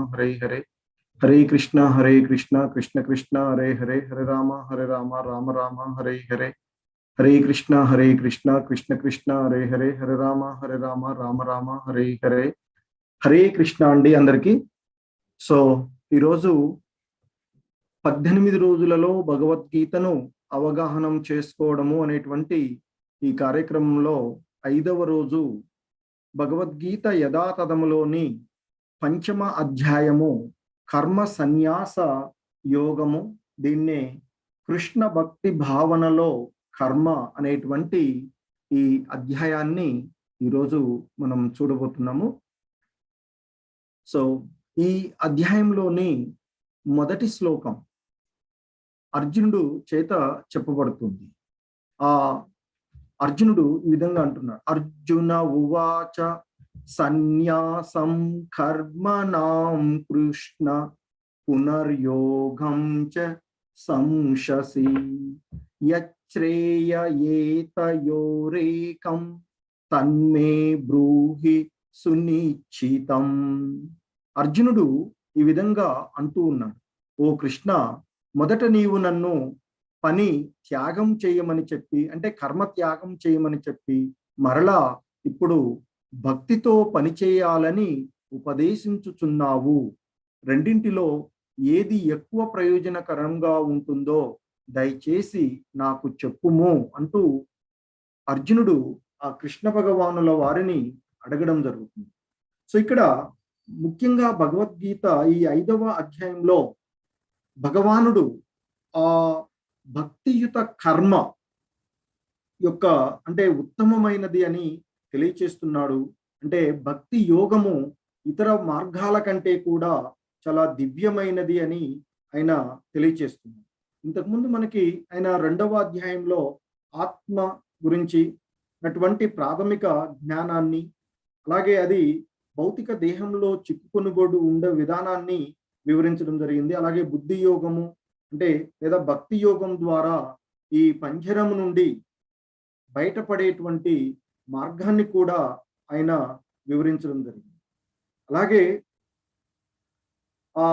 हरे हरे, हरे कृष्णा कृष्ण कृष्ण हरे हरे, हरे राम राम राम हरे हरे, हरे कृष्णा कृष्ण कृष्ण हरे हरे, हरे राम राम राम हरे हरे, హరే కృష్ణ అండి అందరికి. సో ఈరోజు 18 రోజులలో భగవద్గీతను అవగాహనం చేసుకోవడము అనేటువంటి ఈ కార్యక్రమంలో 5వ రోజు భగవద్గీత యథాతథములోని పంచమ అధ్యాయము కర్మ సన్యాస యోగము, దీన్నే కృష్ణ భక్తి భావనలో కర్మ అనేటువంటి ఈ అధ్యాయాన్ని ఈరోజు మనం చూడబోతున్నాము. సో ఈ అధ్యాయంలోని మొదటి శ్లోకం అర్జునుడు చేత చెప్పబడుతుంది. ఆ అర్జునుడు ఈ విధంగా అంటున్నాడు, అర్జున ఉవాచ సన్యాసం కర్మణాం కృష్ణ పునర్యోగం చ సంశసి యచ్రేయయేతయోరేకం తన్మే బ్రూహి సునిశ్చితం. అర్జునుడు ఈ విధంగా అంటూ ఉన్నాడు, ఓ కృష్ణ, మొదట నీవు నన్ను పని త్యాగం చేయమని చెప్పి, అంటే కర్మ త్యాగం చేయమని చెప్పి, మరలా ఇప్పుడు భక్తితో పని చేయాలని ఉపదేశించుచున్నావు. రెండింటిలో ఏది ఎక్కువ ప్రయోజనకరంగా ఉంటుందో దయచేసి నాకు చెప్పుము అంటూ అర్జునుడు ఆ కృష్ణ భగవానుల వారిని అడగడం జరుగుతుంది. సో ఇక్కడ ముఖ్యంగా భగవద్గీత ఈ 5వ అధ్యాయంలో భగవానుడు ఆ భక్తియుత కర్మ యొక్క అంటే ఉత్తమమైనది అని తెలియచేస్తున్నాడు. అంటే భక్తి యోగము ఇతర మార్గాల కంటే కూడా చాలా దివ్యమైనది అని ఆయన తెలియచేస్తున్నాడు. ఇంతకుముందు మనకి ఆయన 2వ అధ్యాయంలో ఆత్మ గురించి అటువంటి ప్రాథమిక జ్ఞానాన్ని, అలాగే అది భౌతిక దేహంలో చిక్కుకొనుగోడు ఉండే విధానాన్ని వివరించడం జరిగింది. అలాగే బుద్ధి యోగము అంటే లేదా భక్తి యోగం ద్వారా ఈ పంజరం నుండి బయటపడేటువంటి మార్గాన్ని కూడా ఆయన వివరించడం జరిగింది. అలాగే ఆ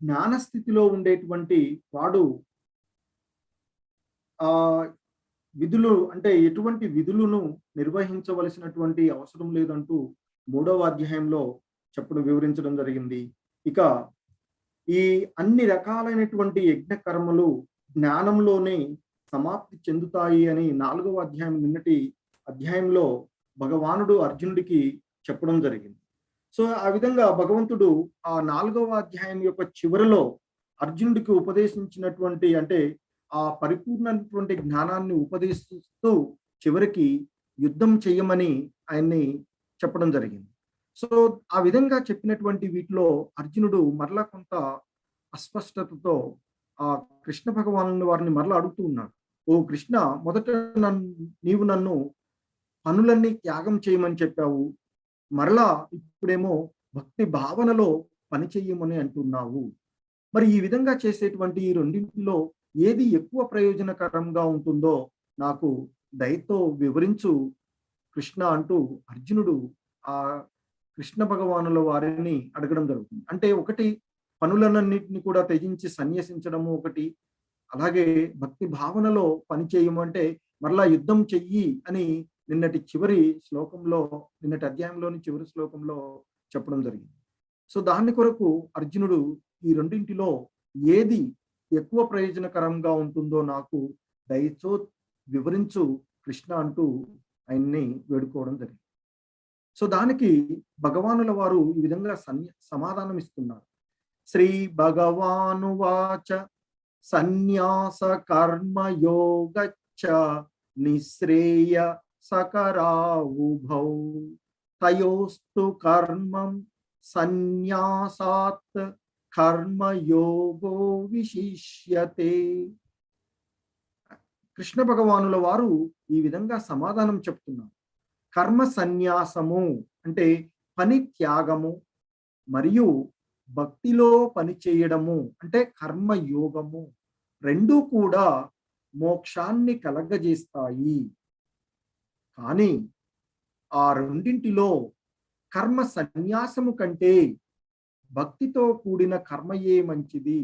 జ్ఞాన స్థితిలో ఉండేటువంటి వాడు ఆ విధులు అంటే ఎటువంటి విధులను నిర్వహించవలసినటువంటి అవసరం లేదంటూ 3వ అధ్యాయంలో వివరించడం జరిగింది. ఇక ఈ అన్ని రకాలైనటువంటి యజ్ఞ కర్మలు జ్ఞానంలోనే సమాప్తి చెందుతాయి అని 4వ అధ్యాయం నిన్నటి అధ్యాయంలో భగవానుడు అర్జునుడికి చెప్పడం జరిగింది. సో ఆ విధంగా భగవంతుడు ఆ 4వ అధ్యాయం యొక్క చివరిలో అర్జునుడికి ఉపదేశించినటువంటి అంటే ఆ పరిపూర్ణమైనటువంటి జ్ఞానాన్ని ఉపదేశిస్తూ చివరికి యుద్ధం చేయమని ఆయన్ని చెప్పడం జరిగింది. సో ఆ విధంగా చెప్పినటువంటి వీటిలో అర్జునుడు మరలా కొంత అస్పష్టతతో ఆ కృష్ణ భగవాను వారిని మరలా అడుగుతూ ఉన్నాడు, ఓ కృష్ణ, మొదట నీవు నన్ను పనులన్నీ త్యాగం చేయమని చెప్పావు, మరలా ఇప్పుడేమో భక్తి భావనలో పని చెయ్యమని అంటున్నావు. మరి ఈ విధంగా చేసేటువంటి ఈ రెండింటిలో ఏది ఎక్కువ ప్రయోజనకరంగా ఉంటుందో నాకు దయతో వివరించు కృష్ణ అంటూ అర్జునుడు ఆ కృష్ణ భగవానుల వారిని అడగడం జరుగుతుంది. అంటే ఒకటి పనులన్నింటినీ కూడా త్యజించి సన్యసించడము ఒకటి, అలాగే భక్తి భావనలో పని చేయమంటే మరలా యుద్ధం చెయ్యి అని నిన్నటి అధ్యాయంలోని చివరి శ్లోకంలో చెప్పడం జరిగింది. సో దాని కొరకు అర్జునుడు ఈ రెండింటిలో ఏది ఎక్కువ ప్రయోజనకరంగా ఉంటుందో నాకు దయతో వివరించు కృష్ణ అంటూ ఆయన్ని వేడుకోవడం జరిగింది. సో దానికి భగవానుల వారు ఈ విధంగా సమాధానం ఇస్తున్నారు. శ్రీ భగవానువాచ సన్యాస కర్మ యోగచ్చ నిశ్రేయ సకరావుభౌ తయోస్తు కర్మం సన్యాసాత్ కర్మయోగో విశిష్యతే. కృష్ణ భగవానుల వారు ఈ విధంగా సమాధానం చెప్తున్నారు. కర్మ సన్యాసము అంటే పని త్యాగము, మరియు భక్తిలో పని చేయడము అంటే కర్మయోగము, రెండూ కూడా మోక్షాన్ని కలగజేస్తాయి. కానీ ఆ రెండింటిలో కర్మ సన్యాసము కంటే భక్తితో కూడిన కర్మయే మంచిది.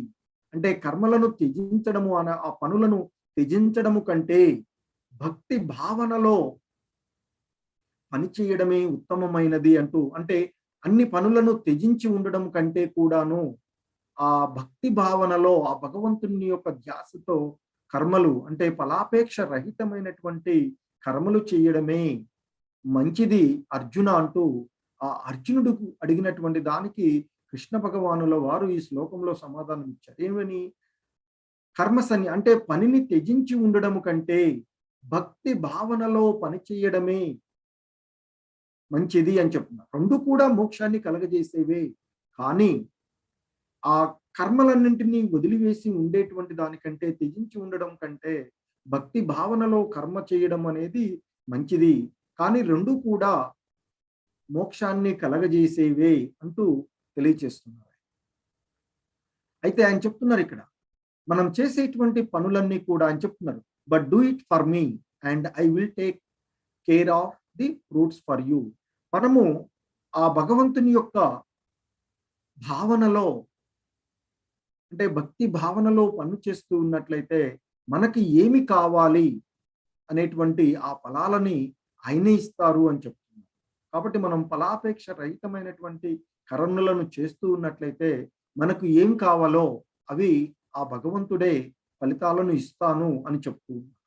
అంటే కర్మలను త్యజించడము ఆ పనులను త్యజించడము కంటే భక్తి భావనలో పని చేయడమే ఉత్తమమైనది అంటూ, అంటే అన్ని పనులను త్యజించి ఉండడం కంటే కూడాను ఆ భక్తి భావనలో ఆ భగవంతుని యొక్క ధ్యాసతో కర్మలు అంటే ఫలాపేక్ష రహితమైనటువంటి కర్మలు చేయడమే మంచిది అర్జున అంటూ, ఆ అర్జునుడు అడిగినటువంటి దానికి కృష్ణ భగవానుల వారు ఈ శ్లోకంలో సమాధానం ఇచ్చారు. ఏమని? అంటే పనిని త్యజించి ఉండడం కంటే భక్తి భావనలో పని చేయడమే మంచిది అని చెప్తున్నారు. రెండు కూడా మోక్షాన్ని కలగజేసేవే. కానీ ఆ కర్మలన్నింటినీ వదిలివేసి ఉండేటువంటి దానికంటే, త్యజించి ఉండడం కంటే భక్తి భావనలో కర్మ చేయడం అనేది మంచిది. కానీ రెండు కూడా మోక్షాన్ని కలగజేసేవే అంటూ తెలియచేస్తున్నారు. అయితే ఆయన చెప్తున్నారు ఇక్కడ, మనం చేసేటువంటి పనులన్నీ కూడా ఆయన చెప్తున్నారు, but do it for me and I will take care of the fruits for you. మనము ఆ భగవంతుని యొక్క భావనలో అంటే భక్తి భావనలో పనులు చేస్తూ ఉన్నట్లయితే మనకి ఏమి కావాలి అనేటువంటి ఆ ఫలాలని ఆయనే ఇస్తారు అని చెప్తున్నారు. కాబట్టి మనం ఫలాపేక్ష రహితమైనటువంటి కర్మలను చేస్తూ ఉన్నట్లయితే మనకు ఏం కావాలో అవి ఆ భగవంతుడే ఫలితాలను ఇస్తాను అని చెప్తూ ఉన్నారు.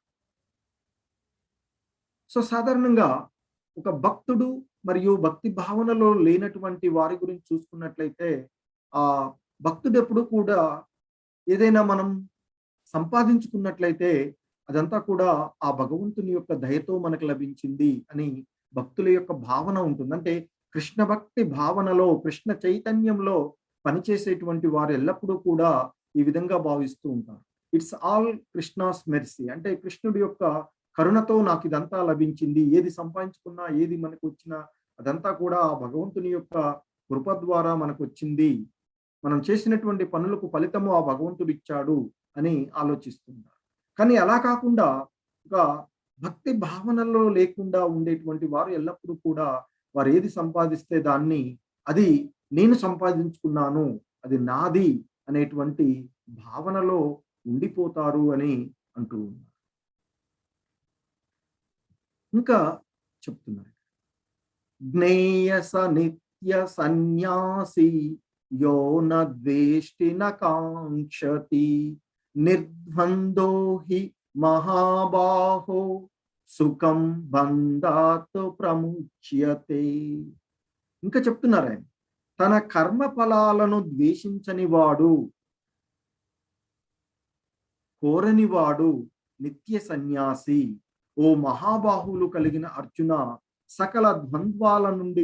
సో సాధారణంగా ఒక భక్తుడు మరియు భక్తి భావనలో లేనటువంటి వారి గురించి చూసుకున్నట్లయితే ఆ భక్తుడు ఎప్పుడు కూడా ఏదైనా మనం సంపాదించుకున్నట్లయితే అదంతా కూడా ఆ భగవంతుని యొక్క దయతో మనకు లభించింది అని భక్తుల యొక్క భావన ఉంటుంది. అంటే కృష్ణ భక్తి భావనలో కృష్ణ చైతన్యంలో పనిచేసేటువంటి వారు ఎల్లప్పుడూ కూడా ఈ విధంగా భావిస్తూ ఉంటారు. It's all Krishna's mercy. అంటే కృష్ణుడి యొక్క కరుణతో నాకు ఇదంతా లభించింది. ఏది సంపాదించుకున్నా ఏది మనకు వచ్చినా అదంతా కూడా ఆ భగవంతుని యొక్క కృప ద్వారా మనకు వచ్చింది. మనం చేసినటువంటి పనులకు ఫలితము ఆ భగవంతుడు ఇచ్చాడు అని ఆలోచిస్తున్నారు. కానీ అలా కాకుండా ఒక భక్తి భావనలో లేకుండా ఉండేటువంటి వారు ఎల్లప్పుడూ కూడా వారు ఏది సంపాదిస్తే దాన్ని అది నేను సంపాదించుకున్నాను, అది నాది అనేటువంటి భావనలో ఉండిపోతారు అని అంటూ ఉన్నారు. ఇంకా చెప్తున్నారు, జ్ఞేయస నిత్య సన్యాసి యో న ద్వేష్టి న కాంక్షతి నిర్ద్వందో హి మహాబాహో సుఖం బంధాత్ ప్రముచ్యతే. ఇంకా చెప్తున్నారు ఆయన, తన కర్మ ఫలాలను ద్వేషించని వాడు, కోరని వాడు నిత్య సన్యాసి. ఓ మహాబాహువులు కలిగిన అర్జున, సకల ద్వంద్వాల నుండి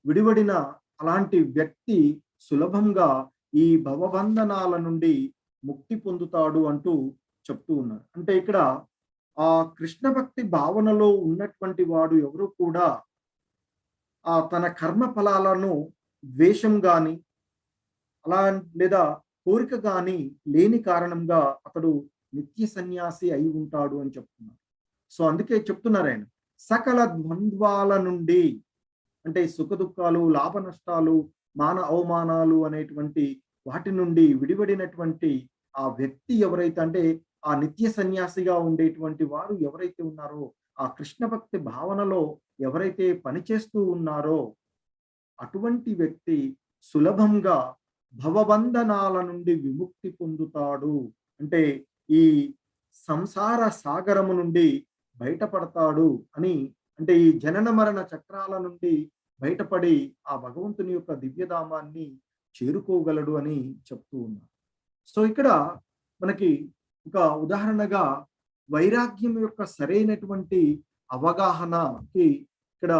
విడివడిన అలాంటి వ్యక్తి సులభంగా ఈ భవబంధనాల నుండి ముక్తి పొందుతాడు అంటూ చెప్తూ ఉన్నారు. అంటే ఇక్కడ ఆ కృష్ణ భక్తి భావనలో ఉన్నటువంటి వాడు ఎవరు కూడా తన కర్మ ఫలాలను ద్వేషం గాని అలా లేదా కోరిక గాని లేని కారణంగా అతడు నిత్య సన్యాసి అయి ఉంటాడు అని చెప్తున్నారు. సో అందుకే చెప్తున్నారు ఆయన, సకల ద్వంద్వాల నుండి, అంటే సుఖ దుఃఖాలు, లాభ నష్టాలు, మాన అవమానాలు అనేటువంటి వాటి నుండి విడిపడినటువంటి ఆ వ్యక్తి ఎవరైతే, అంటే ఆ నిత్య సన్యాసిగా ఉండేటువంటి వారు ఎవరైతే ఉన్నారో, ఆ కృష్ణ భక్తి భావనలో ఎవరైతే పనిచేస్తూ ఉన్నారో అటువంటి వ్యక్తి సులభంగా భవబంధనాల నుండి విముక్తి పొందుతాడు. అంటే ఈ సంసార సాగరము నుండి బయటపడతాడు అని, అంటే ఈ జనన మరణ చక్రాల నుండి బయటపడి ఆ భగవంతుని యొక్క దివ్యధామాన్ని చేరుకోగలడు అని చెప్తూ ఉన్నారు. సో ఇక్కడ మనకి ఒక ఉదాహరణగా వైరాగ్యం యొక్క సరైనటువంటి అవగాహనకి ఇక్కడ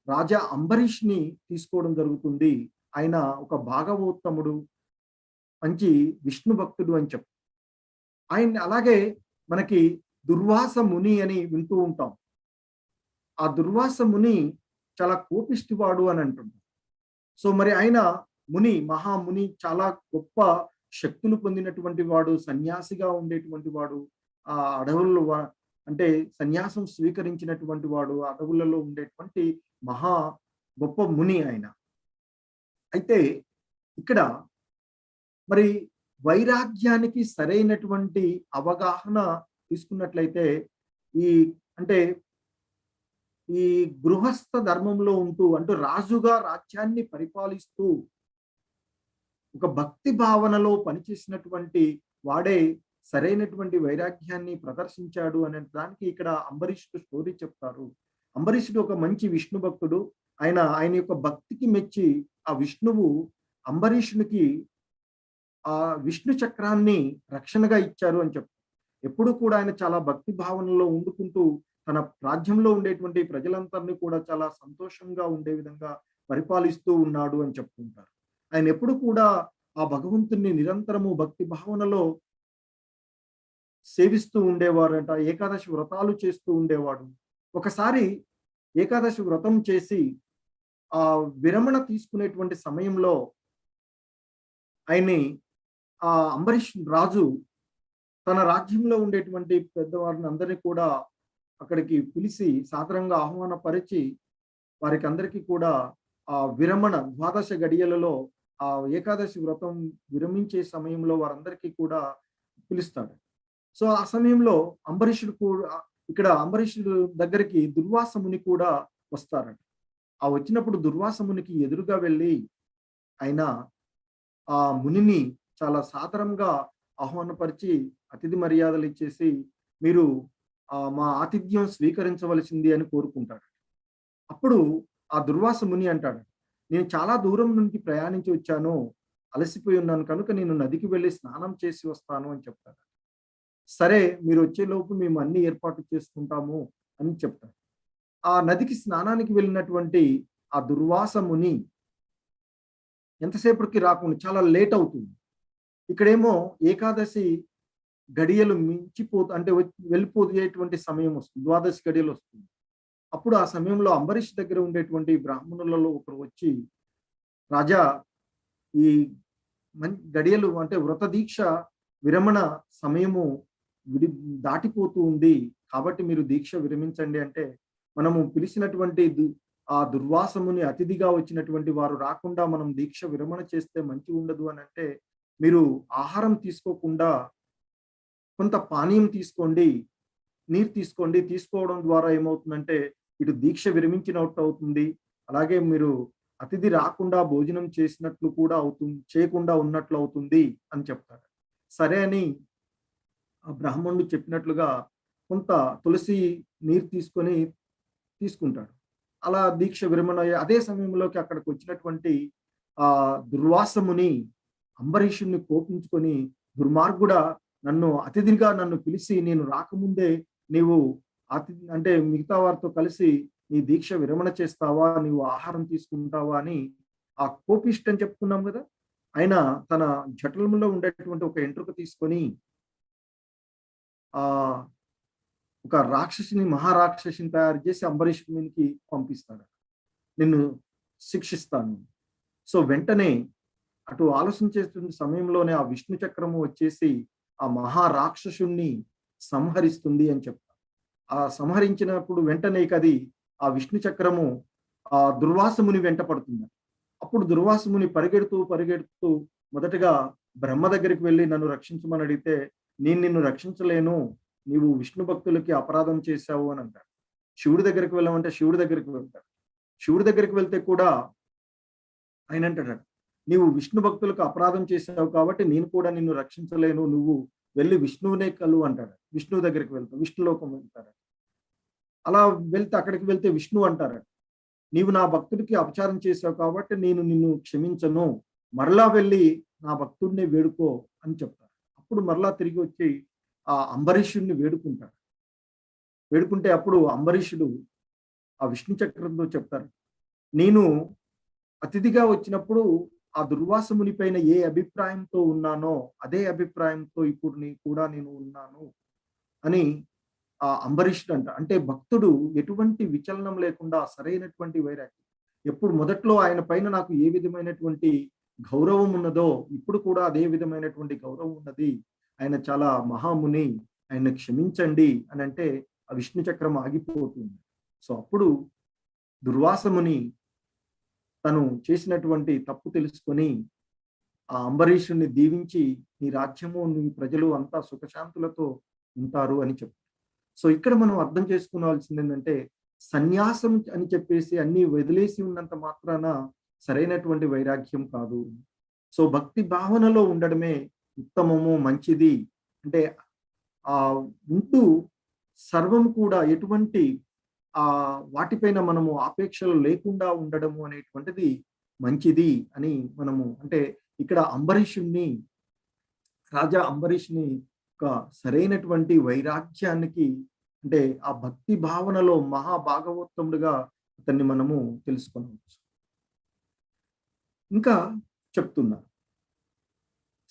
రాజా అంబరీష్ ని తీసుకోవడం జరుగుతుంది. ఆయన ఒక భాగవోత్తముడు, మంచి విష్ణు భక్తుడు అని చెప్తారు. ఆయన అలాగే మనకి దుర్వాస ముని అని వింటూ ఉంటాం. ఆ దుర్వాస ముని చాలా కోపిష్టివాడు అని అంటుంటారు. సో మరి ఆయన ముని, మహాముని, చాలా గొప్ప శక్తులు పొందినటువంటి వాడు, సన్యాసిగా ఉండేటువంటి వాడు, ఆ అడవుల్లో అంటే సన్యాసం స్వీకరించినటువంటి వాడు, అడవులలో ఉండేటువంటి మహా గొప్ప ముని ఆయన. అయితే ఇక్కడ మరి వైరాగ్యానికి సరైనటువంటి అవగాహన తీసుకున్నట్లయితే ఈ అంటే ఈ గృహస్థ ధర్మంలో ఉంటూ అంటే రాజుగా రాజ్యాన్ని పరిపాలిస్తూ ఒక భక్తి భావనలో పనిచేసినటువంటి వాడే సరైనటువంటి వైరాగ్యాన్ని ప్రదర్శించాడు అనే దానికి ఇక్కడ అంబరీషుడు స్టోరీ చెప్తారు. అంబరీషుడు ఒక మంచి విష్ణు భక్తుడు. ఆయన యొక్క భక్తికి మెచ్చి ఆ విష్ణువు అంబరీషునికి ఆ విష్ణు చక్రాన్ని రక్షణగా ఇచ్చారు అని చెప్తారు. ఎప్పుడు కూడా ఆయన చాలా భక్తి భావనలో ఉండుకుంటూ తన రాజ్యంలో ఉండేటువంటి ప్రజలందరినీ కూడా చాలా సంతోషంగా ఉండే విధంగా పరిపాలిస్తూ ఉన్నాడు అని చెప్తుంటారు. ఆయన ఎప్పుడు కూడా ఆ భగవంతుణ్ణి నిరంతరము భక్తి భావనలో సేవిస్తూ ఉండేవారట. ఏకాదశి వ్రతాలు చేస్తూ ఉండేవాడు. ఒకసారి ఏకాదశి వ్రతం చేసి ఆ విరమణ తీసుకునేటువంటి సమయంలో ఆయన్ని అంబరీష్ రాజు తన రాజ్యంలో ఉండేటువంటి పెద్దవారిని అందరినీ కూడా అక్కడికి పిలిచి సాదరంగా ఆహ్వానపరిచి వారికి అందరికీ కూడా ఆ విరమణ ద్వాదశ గడియలలో ఆ ఏకాదశి వ్రతం విరమించే సమయంలో వారందరికీ కూడా పిలుస్తాడు. సో ఆ సమయంలో అంబరీషుడు కూడా ఇక్కడ అంబరీషుడు దగ్గరికి దుర్వాస ముని కూడా వస్తారంట. ఆ వచ్చినప్పుడు దుర్వాస మునికి ఎదురుగా వెళ్ళి ఆయన ఆ మునిని చాలా సాదరంగా ఆహ్వానపరిచి అతిథి మర్యాదలు ఇచ్చేసి మీరు మా ఆతిథ్యం స్వీకరించవలసింది అని కోరుకుంటాడు. అప్పుడు ఆ దుర్వాస ముని అంటాడు, నేను చాలా దూరం నుండి ప్రయాణించి వచ్చాను, అలసిపోయి ఉన్నాను కనుక నేను నదికి వెళ్ళి స్నానం చేసి వస్తాను అని చెప్తాడు. సరే మీరు వచ్చేలోపు మేము అన్ని ఏర్పాటు చేసుకుంటాము అని చెప్తాడు. ఆ నదికి స్నానానికి వెళ్ళినటువంటి ఆ దుర్వాస ముని ఎంతసేపటికి రాకుండా చాలా లేట్ అవుతుంది. ఇక్కడేమో ఏకాదశి గడియలు అంటే వెళ్ళిపోయేటువంటి సమయం వస్తుంది, ద్వాదశి గడియలు వస్తుంది. అప్పుడు ఆ సమయంలో అంబరీష్ దగ్గర ఉండేటువంటి బ్రాహ్మణులలో ఒకరు వచ్చి, రాజా ఈ గడియలు అంటే వ్రత దీక్ష విరమణ సమయము దాటిపోతూ ఉంది, కాబట్టి మీరు దీక్ష విరమించండి అంటే, మనము పిలిచినటువంటి ఆ దుర్వాసముని అతిథిగా వచ్చినటువంటి వారు రాకుండా మనం దీక్ష విరమణ చేస్తే మంచి ఉండదు అని అంటే, మీరు ఆహారం తీసుకోకుండా కొంత పానీయం తీసుకోండి, నీరు తీసుకోండి, తీసుకోవడం ద్వారా ఏమవుతుందంటే ఇటు దీక్ష విరమించినట్టు అవుతుంది, అలాగే మీరు అతిథి రాకుండా భోజనం చేసినట్లు కూడా అవుతుంది, చేయకుండా ఉన్నట్లు అవుతుంది అని చెప్తాడు. సరే అని ఆ బ్రాహ్మణుడు చెప్పినట్లుగా కొంత తులసి నీరు తీసుకుంటాడు. అలా దీక్ష విరమణ అదే సమయంలోకి అక్కడికి వచ్చినటువంటి ఆ దుర్వాసముని అంబరీషుణ్ణి కోపించుకొని, దుర్మార్గుడా, నన్ను పిలిచి నేను రాకముందే నీవు అంటే మిగతా వారితో కలిసి నీ దీక్ష విరమణ చేస్తావా, నీవు ఆహారం తీసుకుంటావా అని ఆ కోపిష్టి అని చెప్పుకున్నాం కదా, ఆయన తన జఠరంలో ఉండేటువంటి ఒక ఎంట్రుక తీసుకొని ఆ ఒక మహారాక్షసిని తయారు చేసి అంబరీషునికి పంపిస్తాడు. నిన్ను శిక్షిస్తాను. సో వెంటనే అటు ఆలోచించేస్తున్న సమయంలోనే ఆ విష్ణు చక్రము వచ్చేసి ఆ మహారాక్షసుణ్ణి సంహరిస్తుంది అని చెప్తారు. ఆ సంహరించినప్పుడు వెంటనే కది ఆ విష్ణు చక్రము ఆ దుర్వాసముని వెంట పడుతుంది. అప్పుడు దుర్వాసముని పరిగెడుతూ మొదటగా బ్రహ్మ దగ్గరికి వెళ్ళి నన్ను రక్షించమని అడిగితే, నేను నిన్ను రక్షించలేను, నీవు విష్ణు భక్తులకి అపరాధం చేశావు అని అంటాడు. శివుడి దగ్గరికి వెళ్ళమంటే శివుడి దగ్గరికి వెళ్తాడు. శివుడి దగ్గరికి వెళ్తే కూడా ఆయన అంటాడు, నీవు విష్ణు భక్తులకు అపరాధం చేశావు కాబట్టి నేను కూడా నిన్ను రక్షించలేను, నువ్వు వెళ్ళి విష్ణువునే కలు అంటాడు. విష్ణువు దగ్గరికి వెళ్తాడు, విష్ణులోకం వెళ్తాడు. అలా అక్కడికి వెళ్తే విష్ణు అంటారు, నీవు నా భక్తుడికి అపచారం చేశావు కాబట్టి నేను నిన్ను క్షమించను, మరలా వెళ్ళి నా భక్తుడిని వేడుకో అని చెప్తారు. అప్పుడు మరలా తిరిగి వచ్చి ఆ అంబరీషుడిని వేడుకుంటే అప్పుడు అంబరీషుడు ఆ విష్ణు చక్రంతో చెప్తారు, నేను అతిథిగా వచ్చినప్పుడు ఆ దుర్వాసముని పైన ఏ అభిప్రాయంతో ఉన్నానో అదే అభిప్రాయంతో ఇప్పుడు నేను ఉన్నాను అని ఆ అంబరీషుడు అంటే భక్తుడు ఎటువంటి విచలనం లేకుండా సరైనటువంటి వైరాగ్యం, ఎప్పుడు మొదట్లో ఆయన పైన నాకు ఏ విధమైనటువంటి గౌరవం ఉన్నదో ఇప్పుడు కూడా అదే విధమైనటువంటి గౌరవం ఉన్నది, ఆయన చాలా మహాముని, ఆయన క్షమించండి అని అంటే ఆ విష్ణు చక్రం ఆగిపోతుంది. సో అప్పుడు దుర్వాసముని తను చేసినటువంటి తప్పు తెలుసుకొని ఆ అంబరీషుని దీవించి నీ రాజ్యము నీ ప్రజలు అంతా సుఖశాంతులతో ఉంటారు అని చెప్పారు. సో ఇక్కడ మనం అర్థం చేసుకోవాల్సింది ఏంటంటే సన్యాసం అని చెప్పేసి అన్ని వదిలేసి ఉన్నంత మాత్రాన సరైనటువంటి వైరాగ్యం కాదు. సో భక్తి భావనలో ఉండడమే ఉత్తమము, మంచిది. అంటే ఆ ఉంటూ సర్వం కూడా ఎటువంటి వాటిపైన మనము ఆపేక్షలు లేకుండా ఉండడము అనేటువంటిది మంచిది అని మనము అంటే ఇక్కడ రాజా అంబరీషుని ఒక సరైనటువంటి వైరాగ్యానికి అంటే ఆ భక్తి భావనలో మహాభాగవోత్తముడుగా అతన్ని మనము తెలుసుకొనవచ్చు. ఇంకా చెప్తున్నారు,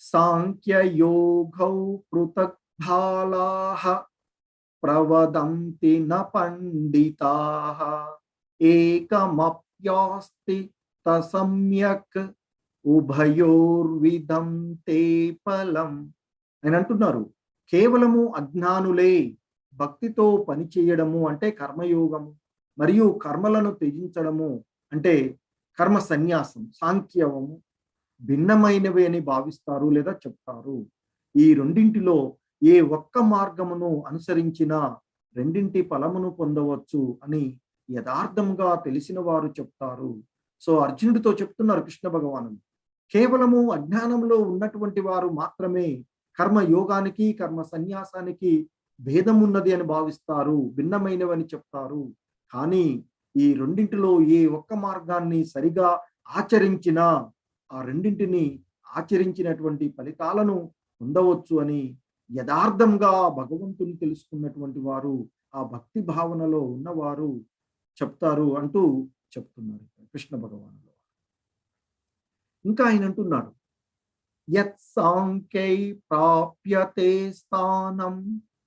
సాంఖ్య యోగౌ పృథక్ భాలాః ప్రవదంతి న పండితాః ఏకమప్యాస్తి తసమ్యక్ ఉభయోర్విధం తే ఫలం. ఆయన అంటున్నారు, కేవలము అజ్ఞానులే భక్తితో పని చేయడము అంటే కర్మయోగము మరియు కర్మలను త్యజించడము అంటే కర్మ సన్యాసం, సాంఖ్యవము భిన్నమైనవి అని భావిస్తారు లేదా చెప్తారు. ఈ రెండింటిలో ఏ ఒక్క మార్గమును అనుసరించినా రెండింటి ఫలమును పొందవచ్చు అని యథార్థంగా తెలిసిన వారు చెప్తారు. సో అర్జునుడితో చెప్తున్నారు కృష్ణ భగవానుడు, కేవలము అజ్ఞానంలో ఉన్నటువంటి వారు మాత్రమే కర్మ యోగానికి కర్మ సన్యాసానికి భేదం ఉన్నది అని భావిస్తారు, భిన్నమైనవని చెప్తారు. కానీ ఈ రెండింటిలో ఏ ఒక్క మార్గాన్ని సరిగా ఆచరించినా ఆ రెండింటిని ఆచరించినటువంటి ఫలితాలను పొందవచ్చు అని యథార్థంగా భగవంతుని తెలుసుకున్నటువంటి వారు, ఆ భక్తి భావనలో ఉన్నవారు చెప్తారు అంటూ చెప్తున్నారు కృష్ణ భగవానుడు. ఇంకా ఆయన అంటున్నాడు, యత్ సాంఖ్యై ప్రాప్యతే స్థానం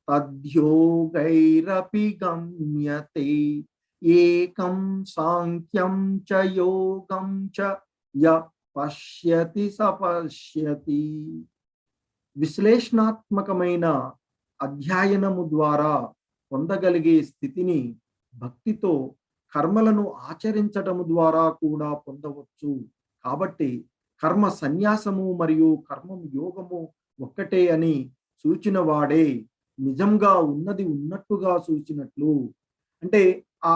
తద్యోగైరపి గమ్యతే ఏకం సాంఖ్యం చ యోగం చ య పశ్యతి సపశ్యతి. విశ్లేషణాత్మకమైన అధ్యయనము ద్వారా పొందగలిగే స్థితిని భక్తితో కర్మలను ఆచరించటము ద్వారా కూడా పొందవచ్చు. కాబట్టి కర్మ సన్యాసము మరియు కర్మం యోగము ఒక్కటే అని సూచిన వాడే నిజంగా ఉన్నది ఉన్నట్టుగా సూచినట్లు. అంటే ఆ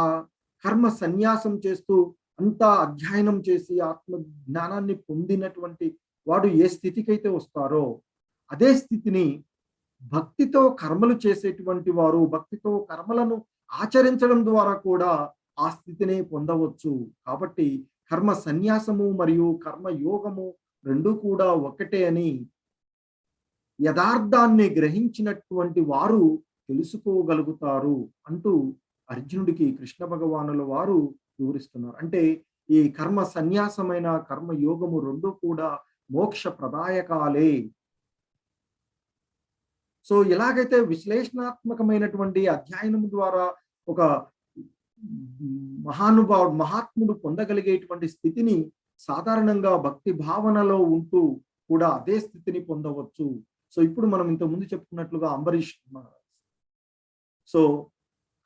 కర్మ సన్యాసం చేస్తూ అంతా అధ్యయనం చేసి ఆత్మ జ్ఞానాన్ని పొందినటువంటి వాడు ఏ స్థితికైతే వస్తారో అదే స్థితిని భక్తితో కర్మలు చేసేటువంటి వారు భక్తితో కర్మలను ఆచరించడం ద్వారా కూడా ఆ స్థితిని పొందవచ్చు. కాబట్టి కర్మ సన్యాసము మరియు కర్మ యోగము రెండు కూడా ఒకటే అని యథార్థాన్ని గ్రహించినటువంటి వారు తెలుసుకోగలుగుతారు అంటూ అర్జునుడికి కృష్ణ భగవానుల వారు వివరిస్తున్నారు. అంటే ఈ కర్మ సన్యాసమైన కర్మ యోగము రెండు కూడా మోక్ష ప్రదాయకాలే. సో ఎలాగైతే విశ్లేషణాత్మకమైనటువంటి అధ్యయనం ద్వారా ఒక మహాత్ముడు పొందగలిగేటువంటి స్థితిని సాధారణంగా భక్తి భావనలో ఉంటూ కూడా అదే స్థితిని పొందవచ్చు. సో ఇప్పుడు మనం ఇంత ముందు చెప్పుకున్నట్లుగా అంబరీష్ సో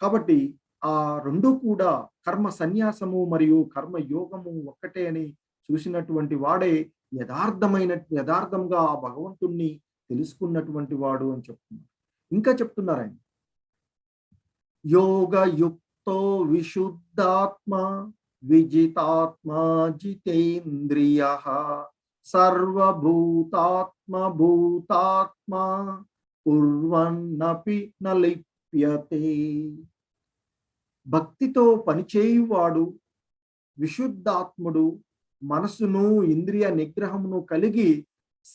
కాబట్టి ఆ రెండు కూడా కర్మ సన్యాసము మరియు కర్మ యోగము ఒక్కటే అని చూసినటువంటి వాడే యథార్థంగా ఆ భగవంతుణ్ణి తెలుసుకున్నటువంటి వాడు అని చెప్తున్నారు. ఇంకా చెప్తున్నారు ఆయన, యోగయుక్తో విశుద్ధాత్మ విజితాత్మ జితేంద్రియః సర్వభూతాత్మ భూతాత్మ కుర్వన్నపి న లిప్యతే. భక్తితో పనిచేయువాడు విశుద్ధాత్ముడు, మనసును ఇంద్రియ నిగ్రహమును కలిగి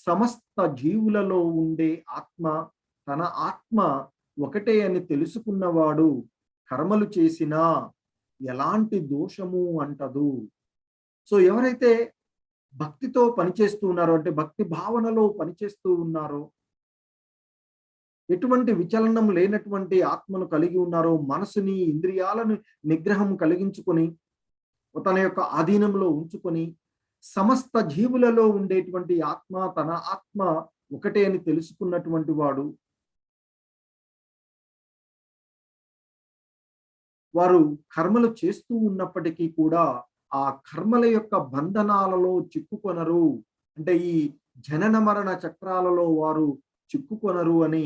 సమస్త జీవులలో ఉండే ఆత్మ తన ఆత్మ ఒకటే అని తెలుసుకున్నవాడు కర్మలు చేసినా ఎలాంటి దోషము అంటదు. సో ఎవరైతే భక్తితో పనిచేస్తూ ఉన్నారో అంటే భక్తి భావనలో పనిచేస్తూ ఉన్నారో, ఎటువంటి విచలనం లేనటువంటి ఆత్మను కలిగి ఉన్నారో, మనసుని ఇంద్రియాలను నిగ్రహం కలిగించుకొని తన యొక్క ఆధీనంలో ఉంచుకొని సమస్త జీవులలో ఉండేటువంటి ఆత్మ తన ఆత్మ ఒకటే అని తెలుసుకున్నటువంటి వాడు, వారు కర్మలు చేస్తూ ఉన్నప్పటికీ కూడా ఆ కర్మల యొక్క బంధనాలలో చిక్కుకొనరు. అంటే ఈ జనన మరణ చక్రాలలో వారు చిక్కుకొనరు అని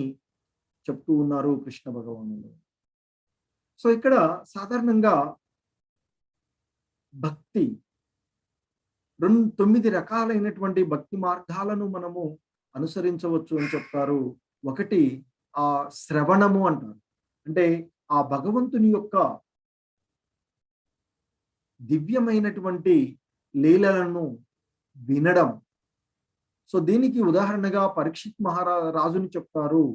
చెప్తూ ఉన్నారు కృష్ణ భగవానుడు. సో ఇక్కడ సాధారణంగా భక్తి 9 రకాలైనటువంటి భక్తి మార్గాలను మనము అనుసరించవచ్చు అని చెప్తారు. ఒకటి శ్రవణము అంటారు. అంటే ఆ భగవంతుని యొక్క దివ్యమైనటువంటి లీలలను వినడం. సో దీనికి ఉదాహరణగా పరీక్షిత్ రాజుని చెప్తారు.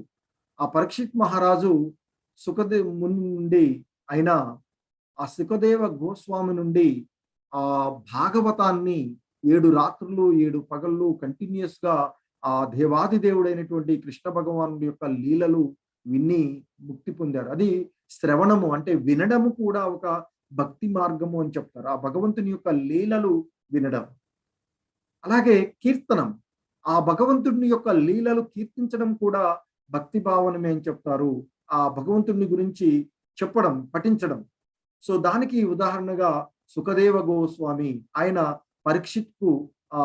ఆ పరీక్షిత్ మహారాజు సుఖదేవ్ నుండి అయిన ఆ సుఖదేవ గోస్వామి నుండి ఆ భాగవతాన్ని 7 రాత్రులు 7 పగళ్ళు కంటిన్యూస్ గా ఆ దేవాది దేవుడైనటువంటి కృష్ణ భగవానుడి యొక్క లీలలు విని ముక్తి పొందారు. అది శ్రవణము అంటే వినడము కూడా ఒక భక్తి మార్గము అని చెప్తారు. ఆ భగవంతుని యొక్క లీలలు వినడం. అలాగే కీర్తనం, ఆ భగవంతుడిని యొక్క లీలలు కీర్తించడం కూడా భక్తి భావనమే అని చెప్తారు. ఆ భగవంతుడిని గురించి చెప్పడం, పఠించడం. సో దానికి ఉదాహరణగా సుఖదేవ గోస్వామి ఆయన పరీక్షిత్కు ఆ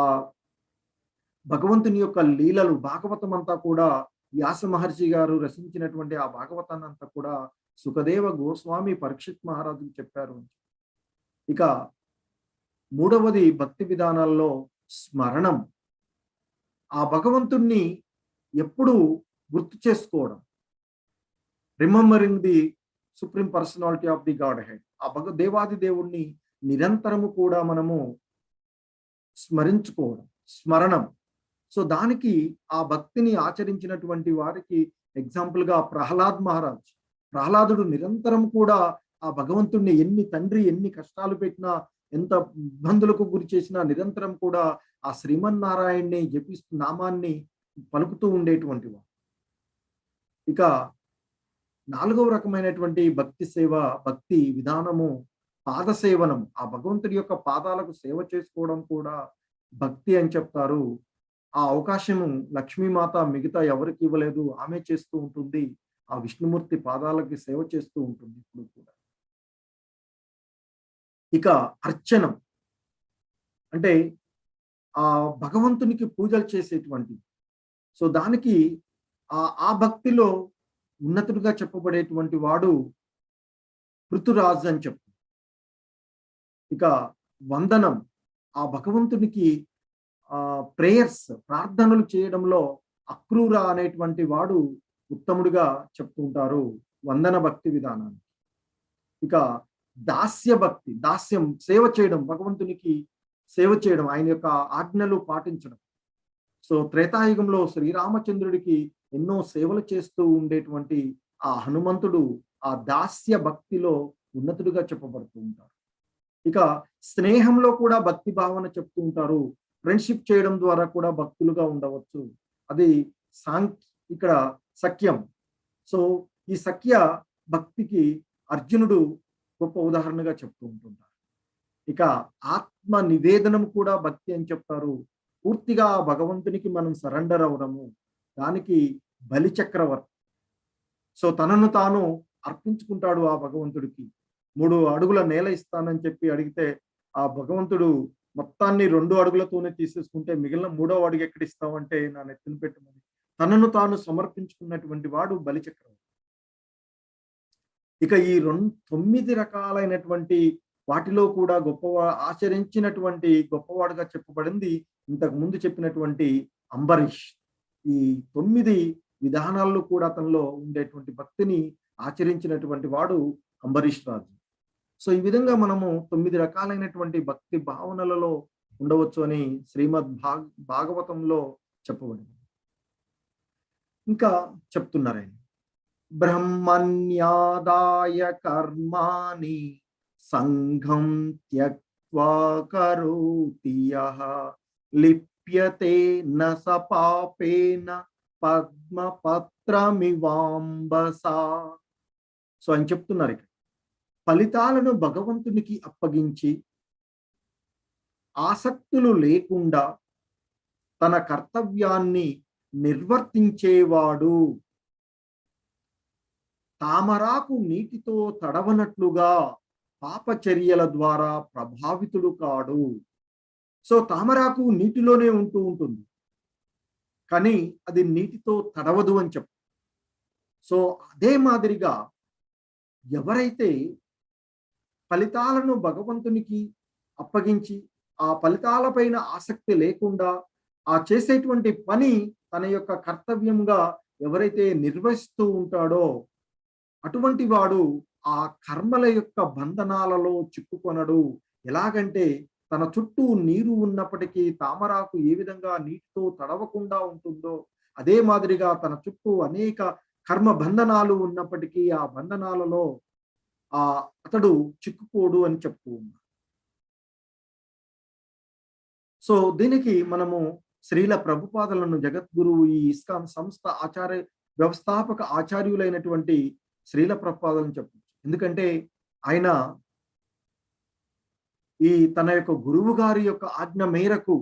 భగవంతుని యొక్క లీలలు భాగవతం అంతా కూడా వ్యాస మహర్షి గారు రచించినటువంటి ఆ భాగవతాన్ని అంతా కూడా సుఖదేవ గోస్వామి పరీక్షిత్ మహారాజుకు చెప్పారు. ఇక మూడవది భక్తి విధానాల్లో స్మరణం. ఆ భగవంతుణ్ణి ఎప్పుడు గుర్తు చేసుకోవడం, remembering the supreme personality of the God head. ఆ దేవాది దేవుణ్ణి నిరంతరము కూడా మనము స్మరించుకోవడం, స్మరణం. సో దానికి ఆ భక్తిని ఆచరించినటువంటి వారికి ఎగ్జాంపుల్ గా ప్రహ్లాద్ మహారాజ్. ప్రహ్లాదుడు నిరంతరం కూడా ఆ భగవంతుణ్ణి ఎన్ని కష్టాలు పెట్టినా, ఎంత ఇబ్బందులకు గురి చేసినా నిరంతరం కూడా ఆ శ్రీమన్నారాయణ్ణి జపిస్తూ నామాన్ని పలుకుతూ ఉండేటువంటి వాడు. ఇక 4వ రకమైనటువంటి భక్తి సేవ, భక్తి విధానము పాద సేవనం. ఆ భగవంతుడి యొక్క పాదాలకు సేవ చేసుకోవడం కూడా భక్తి అని చెప్తారు. ఆ అవకాశము లక్ష్మీమాత మిగతా ఎవరికి ఇవ్వలేదు, ఆమె చేస్తూ ఉంటుంది. ఆ విష్ణుమూర్తి పాదాలకి సేవ చేస్తూ ఉంటుంది ఇప్పుడు కూడా. ఇక అర్చనం అంటే ఆ భగవంతునికి పూజలు చేసేటువంటి. సో దానికి ఆ భక్తిలో ఉన్నతుడిగా చెప్పబడేటువంటి వాడు పృథురాజు అని చెప్తారు. ఇక వందనం, ఆ భగవంతునికి ప్రేయర్స్, ప్రార్థనలు చేయడంలో అక్రూర అనేటువంటి వాడు ఉత్తముడిగా చెప్తూ ఉంటారు వందన భక్తి విధానాన్ని. ఇక దాస్య భక్తి, దాస్యం సేవ చేయడం, భగవంతునికి సేవ చేయడం, ఆయన యొక్క ఆజ్ఞలు పాటించడం. సో త్రేతాయుగంలో శ్రీరామచంద్రుడికి ఎన్నో సేవలు చేస్తూ ఉండేటువంటి ఆ హనుమంతుడు ఆ దాస్య భక్తిలో ఉన్నతుడిగా చెప్పబడుతూ ఉంటారు. ఇక స్నేహంలో కూడా భక్తి భావన చెప్తూ ఉంటారు. ఫ్రెండ్షిప్ చేయడం ద్వారా కూడా భక్తులుగా ఉండవచ్చు. అది ఇక్కడ సఖ్యం. సో ఈ సఖ్య భక్తికి అర్జునుడు గొప్ప ఉదాహరణగా చెప్తూ ఉంటుంటారు. ఇక ఆత్మ నివేదనం కూడా భక్తి అని చెప్తారు. పూర్తిగా భగవంతునికి మనం సరెండర్ అవడము, దానికి బలి చక్రవర్తి. సో తనను తాను అర్పించుకుంటాడు ఆ భగవంతుడికి. 3 అడుగుల నేల ఇస్తానని చెప్పి అడిగితే ఆ భగవంతుడు మొత్తాన్ని 2 అడుగులతోనే తీసేసుకుంటే మిగిలిన 3వ అడుగు ఎక్కడ ఇస్తావంటే నా నెత్తిన పెట్టమని తనను తాను సమర్పించుకున్నటువంటి వాడు బలి చక్రవర్తి. ఇక ఈ 9 రకాలైనటువంటి వాటిలో కూడా ఆచరించినటువంటి గొప్పవాడుగా చెప్పబడింది ఇంతకు ముందు చెప్పినటువంటి అంబరీష్. ఈ 9 విధానాల్లో కూడా అతనిలో ఉండేటువంటి భక్తిని ఆచరించినటువంటి వాడు అంబరీష్ రాజు. సో ఈ విధంగా మనము 9 రకాలైనటువంటి భక్తి భావనలలో ఉండవచ్చు అని శ్రీమద్ భాగవతంలో చెప్పబడింది. ఇంకా చెప్తున్నారు ఆయన, బ్రహ్మణ్యాదాయ కర్మాణి సంఘం త్యక్త్వా కరోతి యః లిప్యతే న స పాపేన పద్మపత్రమివాంబసా. సో ఆయన చెప్తున్నారు ఇక్కడ, ఫలితాలను భగవంతునికి అప్పగించి ఆసక్తులు లేకుండా తన కర్తవ్యాన్ని నిర్వర్తించేవాడు తామరాకు నీటితో తడవనట్లుగా పాప చర్యల ద్వారా ప్రభావితుడు కాడు. సో తామరాకు నీటిలోనే ఉంటూ ఉంటుంది, కానీ అది నీటితో తడవదు అని చెప్పు. సో అదే మాదిరిగా ఎవరైతే ఫలితాలను భగవంతునికి అప్పగించి ఆ ఫలితాలపైన ఆసక్తి లేకుండా ఆ చేసేటువంటి పని తన యొక్క కర్తవ్యంగా ఎవరైతే నిర్వహిస్తూ ఉంటాడో అటువంటి వాడు ఆ కర్మల యొక్క బంధనాలలో చిక్కుకొనడు. ఎలాగంటే తన చుట్టూ నీరు ఉన్నప్పటికీ తామరాకు ఏ విధంగా నీటితో తడవకుండా ఉంటుందో అదే మాదిరిగా తన చుట్టూ అనేక కర్మ బంధనాలు ఉన్నప్పటికీ ఆ బంధనాలలో అతడు చిక్కుకోడు అని చెప్తూ ఉన్నారు. సో దీనికి మనము శ్రీల ప్రభుపాదులను జగద్గురువు ఈ ఇస్కాన్ సంస్థ వ్యవస్థాపక ఆచార్యులైనటువంటి శ్రీల ప్రభుపాదులను చెప్పచ్చు. ఎందుకంటే ఆయన ఈ తన యొక్క గురువు గారి యొక్క ఆజ్ఞ మేరకు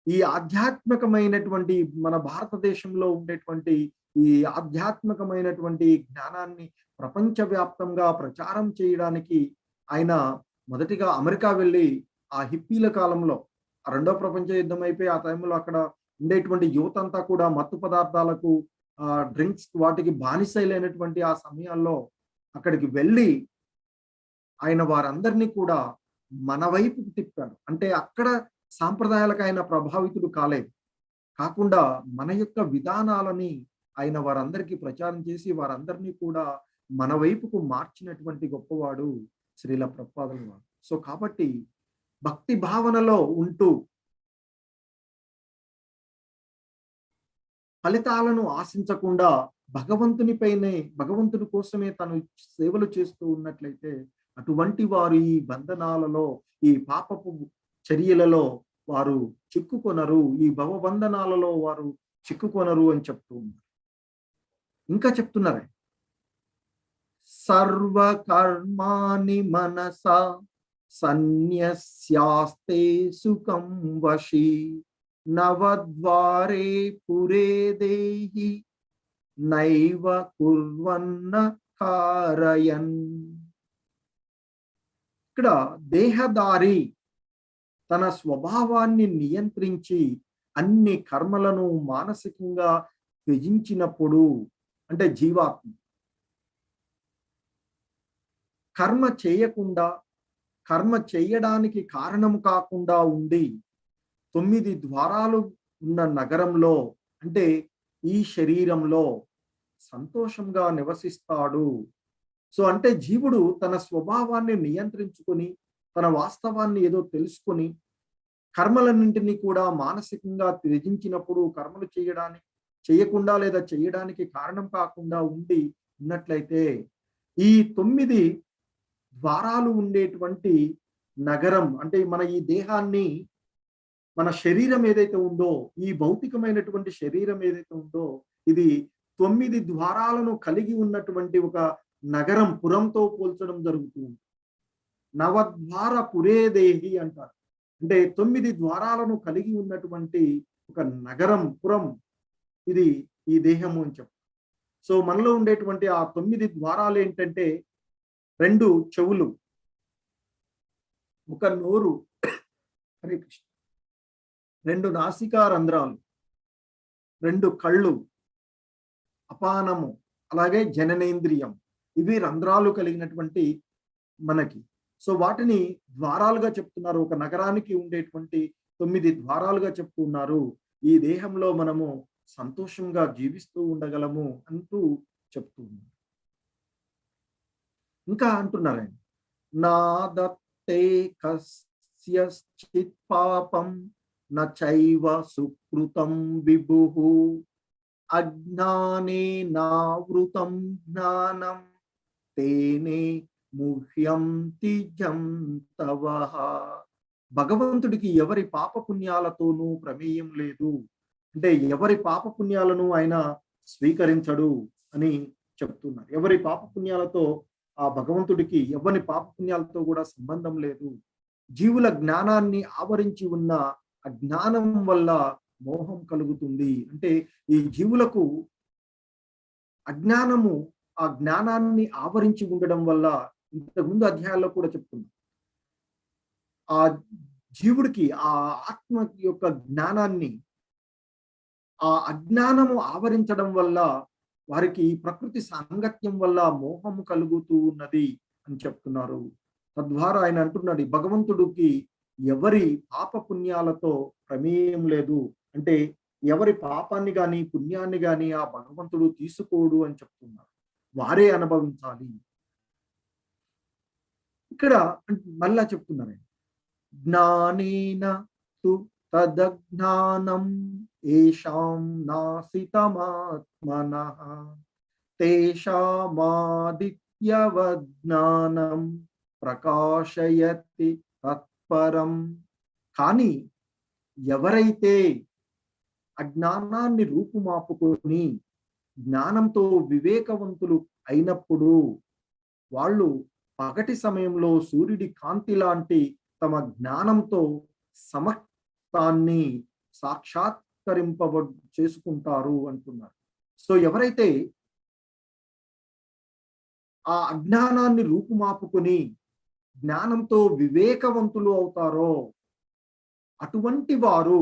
ఈ ఆధ్యాత్మికమైనటువంటి మన భారతదేశంలో ఉండేటువంటి ఈ ఆధ్యాత్మికమైనటువంటి జ్ఞానాన్ని ప్రపంచవ్యాప్తంగా ప్రచారం చేయడానికి ఆయన మొదటిగా అమెరికా వెళ్ళి ఆ హిప్పీల కాలంలో రెండో ప్రపంచ యుద్ధం అయిపోయి ఆ టైంలో అక్కడ ఉండేటువంటి యువత అంతా కూడా మత్తు పదార్థాలకు డ్రింక్స్ వాటికి బానిసైలైనటువంటి ఆ సమయాల్లో అక్కడికి వెళ్ళి ఆయన వారందరినీ కూడా మన వైపుకు తిప్పాడు. అంటే అక్కడ సాంప్రదాయాలకు ఆయన ప్రభావితుడు కాలేదు, కాకుండా మన యొక్క విధానాలని ఆయన వారందరికీ ప్రచారం చేసి వారందరినీ కూడా మన వైపుకు మార్చినటువంటి గొప్పవాడు శ్రీల ప్రభుపాదుల వారు. సో కాబట్టి భక్తి భావనలో ఉంటూ ఫలితాలను ఆశించకుండా భగవంతుని కోసమే తను సేవలు చేస్తూ ఉన్నట్లయితే అటువంటి వారు ఈ బంధనాలలో ఈ పాపపు చర్యలలో వారు చిక్కుకొనరు, ఈ భవబంధనాలలో వారు చిక్కుకొనరు అని చెప్తూ ఉన్నారు. ఇంకా చెప్తున్నారే, సర్వకర్మాణి మనసా సన్యస్యాస్తే సుఖం వశి నవద్వారే పురే దేహి నైవ కుర్వన్న కారయన్. ఇక్కడ దేహదారి తన స్వభావాన్ని నియంత్రించి అన్ని కర్మలను మానసికంగా త్యజించినప్పుడు, అంటే జీవాత్మ కర్మ చేయకుండా కర్మ చేయడానికి కారణం కాకుండా ఉండి 9 ద్వారాలు ఉన్న నగరంలో, అంటే ఈ శరీరంలో సంతోషంగా నివసిస్తాడు. సో అంటే జీవుడు తన స్వభావాన్ని నియంత్రించుకొని తన వాస్తవాన్ని ఏదో తెలుసుకొని కర్మలన్నింటినీ కూడా మానసికంగా త్యజించినప్పుడు కర్మలు చేయకుండా లేదా చేయడానికి కారణం కాకుండా ఉన్నట్లయితే ఈ 9 ద్వారాలు ఉండేటువంటి నగరం, అంటే మన ఈ దేహాన్ని, మన శరీరం ఏదైతే ఉందో, ఈ భౌతికమైనటువంటి శరీరం ఏదైతే ఉందో ఇది 9 ద్వారాలను కలిగి ఉన్నటువంటి ఒక నగరం, పురంతో పోల్చడం జరుగుతుంది. నవద్వార పురే దేహి అంటారు. అంటే 9 ద్వారాలను కలిగి ఉన్నటువంటి ఒక నగరం, పురం, ఇది ఈ దేహము అని చెప్పు. సో మనలో ఉండేటువంటి ఆ 9 ద్వారాలు ఏంటంటే 2 చెవులు, ఒక నోరు, హరే కృష్ణ, 2 నాసికా రంధ్రాలు, 2 కళ్ళు, అపానము, అలాగే జననేంద్రియం. ఇవి రంధ్రాలు కలిగినటువంటి మనకి. సో వాటిని ద్వారాలుగా చెప్తున్నారు. ఒక నగరానికి ఉండేటువంటి 9 ద్వారాలుగా చెప్తున్నారు. ఈ దేహంలో మనము సంతోషంగా జీవిస్తూ ఉండగలము అంటూ చెప్తూ ఉన్నారు. ఇంకా అంటున్నారు ఆయన, నాదత్తే కస్యశ్చిత్ పాపం నచైవ సుకృతం విభుః అజ్ఞానే నావృతం జ్ఞానం తేనే ముహ్యంతి జంతవః. భగవంతుడికి ఎవరి పాపపుణ్యాలతోనూ ప్రమేయం లేదు, అంటే ఎవరి పాపపుణ్యాలను ఆయన స్వీకరించడు అని చెప్తున్నారు. ఎవరి పాపపుణ్యాలతో ఆ భగవంతుడికి ఎవరి పాపపుణ్యాలతో కూడా సంబంధం లేదు. జీవుల జ్ఞానాన్ని ఆవరించి ఉన్న అజ్ఞానం వల్ల మోహం కలుగుతుంది. అంటే ఈ జీవులకు అజ్ఞానము, ఆ జ్ఞానాన్ని ఆవరించి ఉండడం వల్ల ఇంతకుముందు అధ్యాయాల్లో కూడా చెప్తున్నాం. ఆ జీవుడికి ఆ ఆత్మ యొక్క జ్ఞానాన్ని ఆ అజ్ఞానము ఆవరించడం వల్ల వారికి ప్రకృతి సాంగత్యం వల్ల మోహము కలుగుతూ ఉన్నది అని చెప్తున్నారు. తద్వారా ఆయన అంటున్నాడు, భగవంతుడికి ఎవరి పాప పుణ్యాలతో ప్రమేయం లేదు. అంటే ఎవరి పాపాన్ని గాని పుణ్యాన్ని గాని ఆ భగవంతుడు తీసుకోడు అని చెప్తున్నారు. వారే అనుభవించాలి. ఇక్కడ మళ్ళా చెప్తున్నారు ఆయన, జ్ఞానేన తు తదజ్ఞానం ఏషాం నాసితమాత్మనః తేషామాదిత్యవజ్ఞానం ప్రకాశయతి తత్పరం. కానీ ఎవరైతే అజ్ఞానాన్ని రూపుమాపుకొని జ్ఞానంతో వివేకవంతులు అయినప్పుడు వాళ్ళు పగటి సమయంలో సూర్యుడి కాంతి లాంటి తమ జ్ఞానంతో సమస్తాన్ని సాక్షాత్కరింపబ చేసుకుంటారు అంటున్నారు. సో ఎవరైతే ఆ అజ్ఞానాన్ని రూపుమాపుకొని జ్ఞానంతో వివేకవంతులు అవుతారో అటువంటి వారు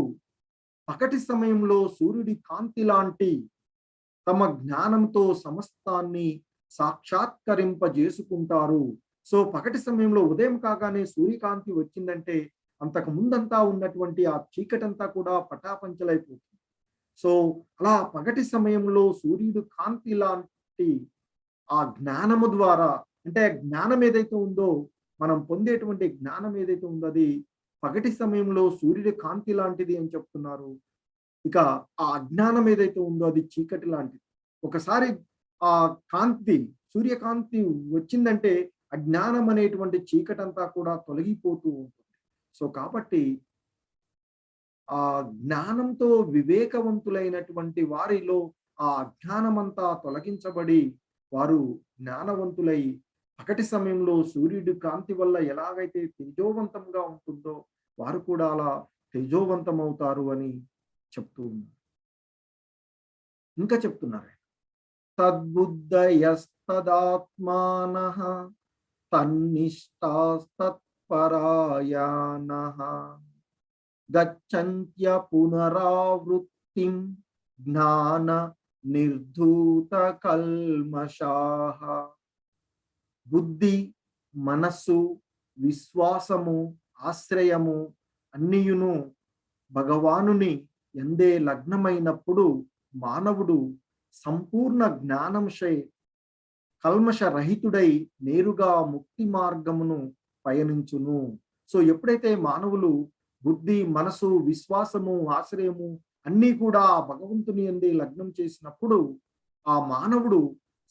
పగటి సమయంలో సూర్యుడి కాంతి లాంటి తమ జ్ఞానంతో సమస్తాన్ని సాక్షాత్కరింపజేసుకుంటారు. సో పగటి సమయంలో ఉదయం కాగానే సూర్యకాంతి వచ్చిందంటే అంతకు ముందంతా ఉన్నటువంటి ఆ చీకటంతా కూడా పటాపంచలైపోతుంది. సో అలా పగటి సమయంలో సూర్యుడు కాంతి లాంటి ఆ జ్ఞానము ద్వారా, అంటే జ్ఞానం ఏదైతే ఉందో, మనం పొందేటువంటి జ్ఞానం ఏదైతే ఉందో అది పగటి సమయంలో సూర్యుడి కాంతి లాంటిది అని చెప్తున్నారు. ఇక ఆ అజ్ఞానం ఏదైతే ఉందో అది చీకటి లాంటిది. ఒకసారి ఆ కాంతి, సూర్యకాంతి వచ్చిందంటే అజ్ఞానం అనేటువంటి చీకటంతా కూడా తొలగిపోతూ ఉంటుంది. సో కాబట్టి ఆ జ్ఞానంతో వివేకవంతులైనటువంటి వారిలో ఆ అజ్ఞానమంతా తొలగించబడి వారు జ్ఞానవంతులై పగటి సమయంలో సూర్యుడి కాంతి వల్ల ఎలాగైతే తేజోవంతంగా ఉంటుందో వారు కూడా అలా తేజోవంతం అవుతారు అని చెప్తూ ఉన్నారు. ఇంకా చెప్తున్నారు, తద్బుద్ధయస్తదాత్మానః తన్నిష్టాస్తత్పరాయణః గచ్చంత్య పునరావృత్తిం జ్ఞాన నిర్ధూత కల్మషాః. బుద్ధి, మనస్సు, విశ్వాసము, ఆశ్రయము అన్నియును భగవానుని ఎందే లగ్నమైనప్పుడు మానవుడు సంపూర్ణ జ్ఞానంశై కల్మష రహితుడై నేరుగా ముక్తి మార్గమును పయనించును. సో ఎప్పుడైతే మానవులు బుద్ధి, మనసు, విశ్వాసము, ఆశ్రయము అన్నీ కూడా భగవంతుని యందే లగ్నం చేసినప్పుడు ఆ మానవుడు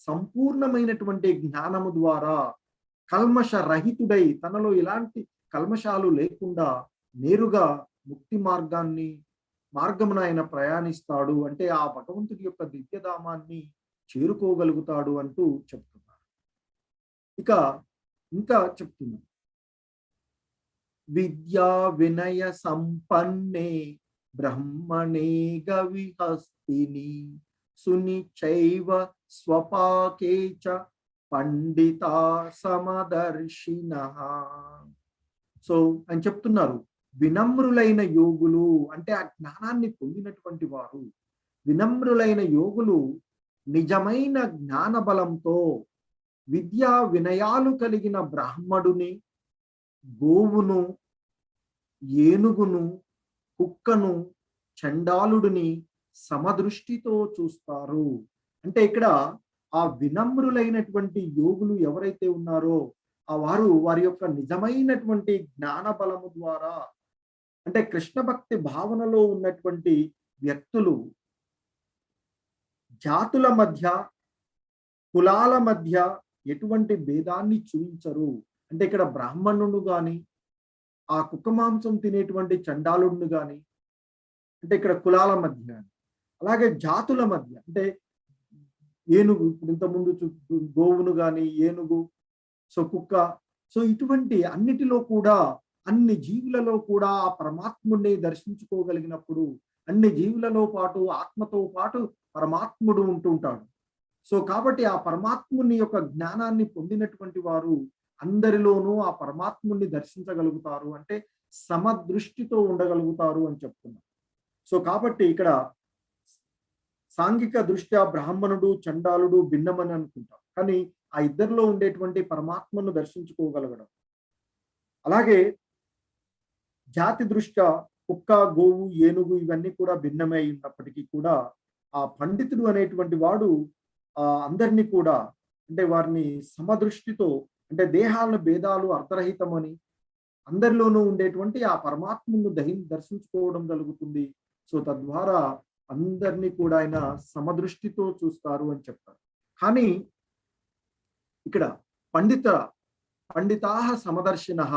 సంపూర్ణమైనటువంటి జ్ఞానము ద్వారా కల్మష రహితుడై తనలో ఎలాంటి కల్మషాలు లేకుండా నేరుగా ముక్తి మార్గమున ఆయన ప్రయాణిస్తాడు. అంటే ఆ భగవంతుడి యొక్క దివ్యధామాన్ని చేరుకోగలుగుతాడు అంటూ చెప్తున్నారు. ఇక ఇంకా చెప్తున్నారు, విద్యా వినయ సంపన్నే బ్రహ్మణే గవిహస్తిని సునిచైవ స్వపాకే చ పండితా సమదర్శినః. సో అని చెప్తున్నారు, వినమ్రులైన యోగులు అంటే ఆ జ్ఞానాన్ని పొందినటువంటి వారు, వినమ్రులైన యోగులు నిజమైన జ్ఞాన బలంతో విద్యా వినయాలు కలిగిన బ్రాహ్మడుని, గోవును, ఏనుగును, కుక్కను, చండాలుడిని సమదృష్టితో చూస్తారు. అంటే ఇక్కడ ఆ వినమ్రులైనటువంటి యోగులు ఎవరైతే ఉన్నారో ఆ వారి యొక్క నిజమైనటువంటి జ్ఞాన బలము ద్వారా, అంటే కృష్ణ భక్తి భావనలో ఉన్నటువంటి వ్యక్తులు జాతుల మధ్య, కులాల మధ్య ఎటువంటి భేదాన్ని చూపించరు. అంటే ఇక్కడ బ్రాహ్మణుడు గాని, ఆ కుక్క మాంసం తినేటువంటి చండాలుడిని గాని, అంటే ఇక్కడ కులాల మధ్య గాని, అలాగే జాతుల మధ్య, అంటే ఏనుగు, ఇప్పుడు ఇంతకుముందు గోవును గాని, ఏనుగు, సో కుక్క, సో ఇటువంటి అన్నిటిలో కూడా, అన్ని జీవులలో కూడా ఆ పరమాత్ముడిని దర్శించుకోగలిగినప్పుడు అన్ని జీవులలో పాటు ఆత్మతో పాటు పరమాత్ముడు ఉంటుంటాడు. సో కాబట్టి ఆ పరమాత్ముని యొక్క జ్ఞానాన్ని పొందినటువంటి వారు అందరిలోనూ ఆ పరమాత్ముని దర్శించగలుగుతారు, అంటే సమదృష్టితో ఉండగలుగుతారు అని చెప్తున్నారు. సో కాబట్టి ఇక్కడ సాంఘిక దృష్ట్యా బ్రాహ్మణుడు చండాలుడు భిన్నమని అనుకుంటాం, కానీ ఆ ఇద్దరిలో ఉండేటువంటి పరమాత్మను దర్శించుకోగలగడం. అలాగే జాతి దృష్ట్యా కుక్క, గోవు, ఏనుగు ఇవన్నీ కూడా భిన్నమై ఉన్నప్పటికీ కూడా ఆ పండితుడు అనేటువంటి వాడు అందరినీ కూడా, అంటే వారిని సమదృష్టితో, అంటే దేహాల భేదాలు అర్థరహితమని, అందరిలోనూ ఉండేటువంటి ఆ పరమాత్మను దర్శించుకోవడం జరుగుతుంది. సో తద్వారా అందరినీ కూడా ఆయన సమదృష్టితో చూస్తారు అని చెప్తారు. కానీ ఇక్కడ పండితాహ సమదర్శినః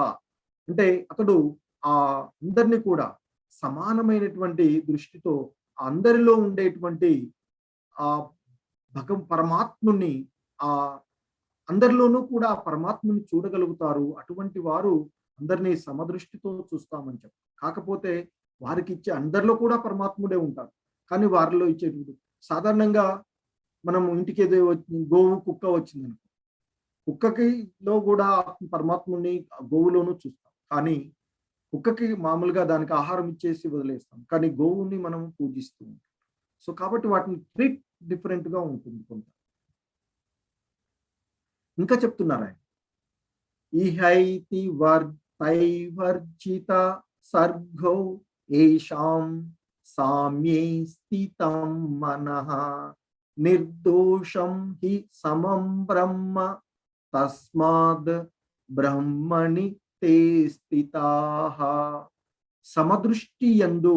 అంటే అతడు ఆ అందరినీ కూడా సమానమైనటువంటి దృష్టితో అందరిలో ఉండేటువంటి ఆ పరమాత్ముని ఆ అందరిలోనూ కూడా ఆ పరమాత్ముని చూడగలుగుతారు. అటువంటి వారు అందరినీ సమదృష్టితో చూస్తామని చెప్పారు. కాకపోతే వారికి ఇచ్చే అందరిలో కూడా పరమాత్ముడే ఉంటారు. కానీ వారిలో ఇచ్చేటువంటి సాధారణంగా మనం ఇంటికి ఏదో గోవు, కుక్క వచ్చిందనుకో, కుక్కకిలో కూడా పరమాత్ముని గోవులోనూ చూస్తాం. కానీ కుక్కకి మామూలుగా దానికి ఆహారం ఇచ్చేసి వదిలేస్తాం. కానీ గోవుని మనం పూజిస్తూ ఉంటాం. సో కాబట్టి వాటిని ట్రీట్ డిఫరెంట్ గా ఉంటుంది కొంత. ఇంకా చెప్తున్నారు ఆయన, ఇహైతి తైవర్జిత సర్గో ఏషాం సామ్యే స్థితం మనః నిర్దోషం హి సమం బ్రహ్మ తస్మాద్ బ్రహ్మణి తే స్థితాః. సమదృష్టి యందు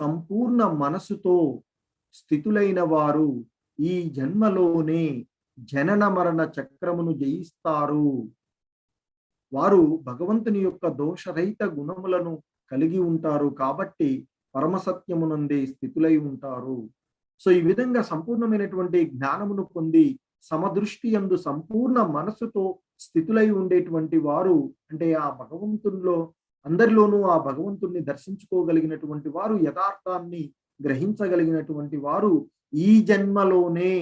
సంపూర్ణ మనసుతో స్థితులైన వారు ఈ జన్మలోనే జనన మరణ చక్రమును జయిస్తారు. వారు భగవంతుని యొక్క దోషరహిత గుణములను కలిగి ఉంటారు కాబట్టి పరమసత్యమునందే స్థితులై ఉంటారు. సో ఈ విధంగా సంపూర్ణమైనటువంటి జ్ఞానమును పొంది సమదృష్టి యందు సంపూర్ణ మనసుతో స్థితులై ఉండేటువంటి వారు, అంటే ఆ భగవంతునిలో అందరిలోనూ ఆ భగవంతుణ్ణి దర్శించుకోగలిగినటువంటి వారు, యథార్థాన్ని గ్రహించగలిగినటువంటి వారు ఈ జన్మలోనే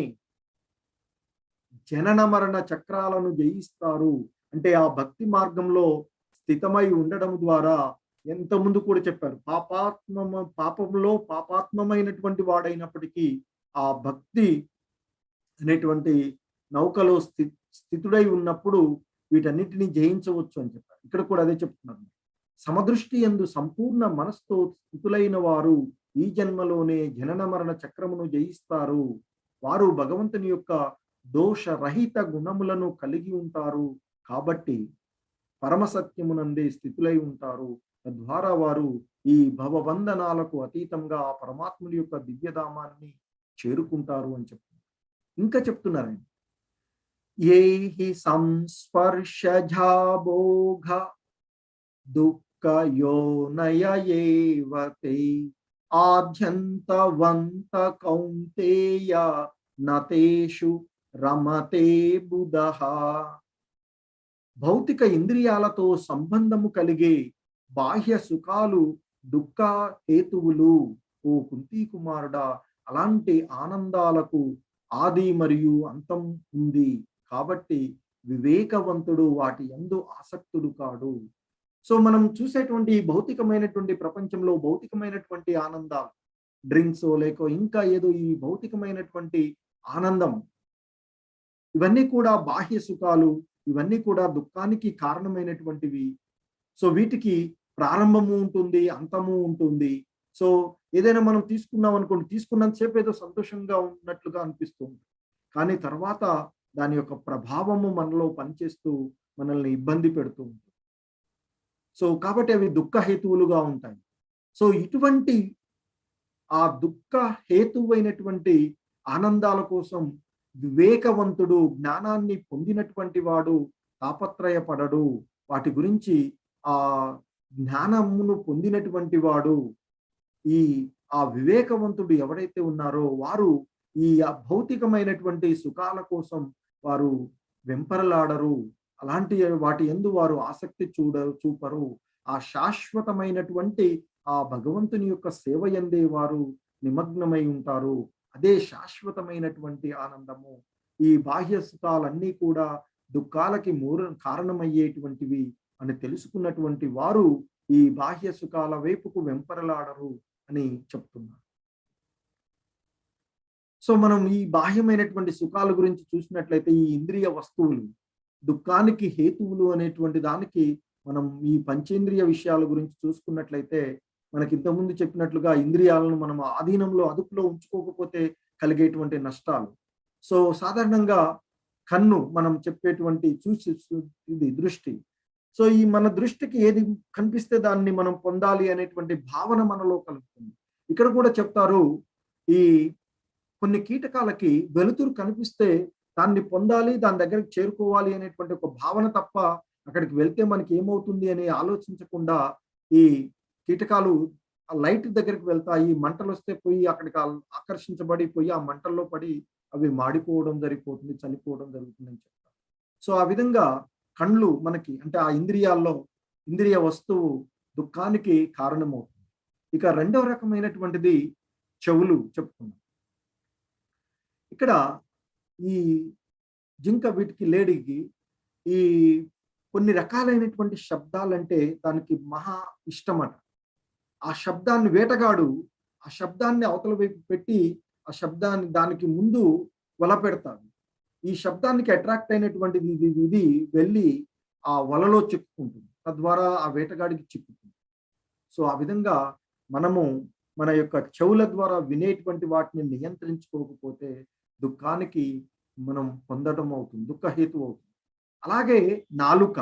జనన మరణ చక్రాలను జయిస్తారు. అంటే ఆ భక్తి మార్గంలో స్థితమై ఉండడం ద్వారా, ఎంత ముందు కూడా చెప్పారు, పాపంలో పాపాత్మమైనటువంటి వాడైనప్పటికీ ఆ భక్తి అనేటువంటి నౌకలో స్థితుడై ఉన్నప్పుడు వీటన్నిటిని జయించవచ్చు అని చెప్పారు. ఇక్కడ కూడా అదే చెప్తున్నారు. సమదృష్టి యందు సంపూర్ణ మనస్సుతో స్థితులైన వారు ఈ జన్మలోనే జనన మరణ చక్రమును జయిస్తారు. వారు భగవంతుని యొక్క దోషరహిత గుణములను కలిగి ఉంటారు కాబట్టి పరమసత్యమునందే స్థితులై ఉంటారు. తద్వారా వారు ఈ భవబంధనాలకు అతీతంగా ఆ పరమాత్ముడి యొక్క దివ్యధామాన్ని చేరుకుంటారు అని చెప్తున్నారు. ఇంకా చెప్తున్నారు, ఏహి సంస్పర్శజా భోగ దుఃఖ యోనయ ఏవతే ఆద్యంతవంత కౌంతేయ నతేషు రమతే బుధః. భౌతిక ఇంద్రియాలతో సంబంధము కలిగే బాహ్య సుఖాలు దుఃఖ హేతువులు. ఓ కుంతి కుమారుడా, అలాంటి ఆనందాలకు ఆది మరియు అంతం ఉంది కాబట్టి వివేకవంతుడు వాటి యందు ఆసక్తుడు కాడు. సో మనం చూసేటువంటి భౌతికమైనటువంటి ప్రపంచంలో భౌతికమైనటువంటి ఆనందాలు, డ్రింక్స్ లేక ఇంకా ఏదో ఈ భౌతికమైనటువంటి ఆనందం, ఇవన్నీ కూడా బాహ్య సుఖాలు, ఇవన్నీ కూడా దుఃఖానికి కారణమైనటువంటివి. సో వీటికి ప్రారంభము ఉంటుంది, అంతము ఉంటుంది. సో ఏదైనా మనం తీసుకున్నాం అనుకోండి, తీసుకున్నంతసేపు ఏదో సంతోషంగా ఉన్నట్లుగా అనిపిస్తుంది, కానీ తర్వాత దాని యొక్క ప్రభావము మనలో పనిచేస్తూ మనల్ని ఇబ్బంది పెడుతూ ఉంటుంది. సో కాబట్టి అవి దుఃఖ హేతువులుగా ఉంటాయి. సో ఇటువంటి ఆ దుఃఖ హేతువైనటువంటి ఆనందాల కోసం వివేకవంతుడు, జ్ఞానాన్ని పొందినటువంటి వాడు తాపత్రయపడడు. వాటి గురించి ఆ జ్ఞానమును పొందినటువంటి వాడు, ఆ వివేకవంతుడు ఎవరైతే ఉన్నారో వారు ఈ భౌతికమైనటువంటి సుఖాల కోసం వారు వెంపరలాడరు. అలాంటి వాటి యందు వారు ఆసక్తి చూపరు. ఆ శాశ్వతమైనటువంటి ఆ భగవంతుని యొక్క సేవ యందే వారు నిమగ్నమై ఉంటారు. అదే శాశ్వతమైనటువంటి ఆనందము. ఈ బాహ్య సుఖాలన్నీ కూడా దుఃఖాలకి కారణమయ్యేటువంటివి అని తెలుసుకున్నటువంటి వారు ఈ బాహ్య సుఖాల వైపుకు వెంపరలాడరు అని చెప్తున్నారు. సో మనం ఈ బాహ్యమైనటువంటి సుఖాల గురించి చూసినట్లయితే ఈ ఇంద్రియ వస్తువులు దుఃఖానికి హేతువులు అనేటువంటి దానికి మనం ఈ పంచేంద్రియ విషయాల గురించి చూసుకున్నట్లయితే మనకి ఇంతకుముందు చెప్పినట్లుగా ఇంద్రియాలను మనం ఆధీనంలో అదుపులో ఉంచుకోకపోతే కలిగేటువంటి నష్టాలు. సో సాధారణంగా కన్ను మనం చెప్పేటువంటి ఇది దృష్టి. సో ఈ మన దృష్టికి ఏది కనిపిస్తే దాన్ని మనం పొందాలి అనేటువంటి భావన మనలో కలుగుతుంది. ఇక్కడ కూడా చెప్తారు, ఈ కొన్ని కీటకాలకి వెలుతురు కనిపిస్తే దాన్ని పొందాలి, దాని దగ్గరికి చేరుకోవాలి అనేటువంటి ఒక భావన తప్ప అక్కడికి వెళ్తే మనకి ఏమవుతుంది అని ఆలోచించకుండా ఈ కీటకాలు ఆ లైట్ దగ్గరికి వెళ్తాయి. మంటలు వస్తే పోయి అక్కడికి ఆకర్షించబడి పోయి ఆ మంటల్లో పడి అవి మాడిపోవడం జరిగిపోతుంది, చనిపోవడం జరుగుతుందని చెప్తారు. సో ఆ విధంగా కళ్ళు మనకి అంటే ఆ ఇంద్రియాల్లో ఇంద్రియ వస్తువు దుఃఖానికి కారణమవుతుంది. ఇక రెండవ రకమైనటువంటిది చెవులు చెప్పుకున్నాం. ఇక్కడ ఈ జింక వీటికి లేడీకి ఈ కొన్ని రకాలైనటువంటి శబ్దాలంటే దానికి మహా ఇష్టమట. ఆ శబ్దాన్ని వేటగాడు ఆ శబ్దాన్ని అవతల వైపు పెట్టి ఆ శబ్దాన్ని దానికి ముందు వల పెడతాడు. ఈ శబ్దానికి అట్రాక్ట్ అయినటువంటిది ఇది వెళ్ళి ఆ వలలో చిక్కుకుంటుంది. తద్వారా ఆ వేటగాడికి చిక్కుతుంది. సో ఆ విధంగా మనము మన యొక్క చెవుల ద్వారా వినేటువంటి వాటిని నియంత్రించుకోకపోతే దుఃఖానికి మనం పొందడం అవుతుంది, దుఃఖహేతు అవుతుంది. అలాగే నాలుక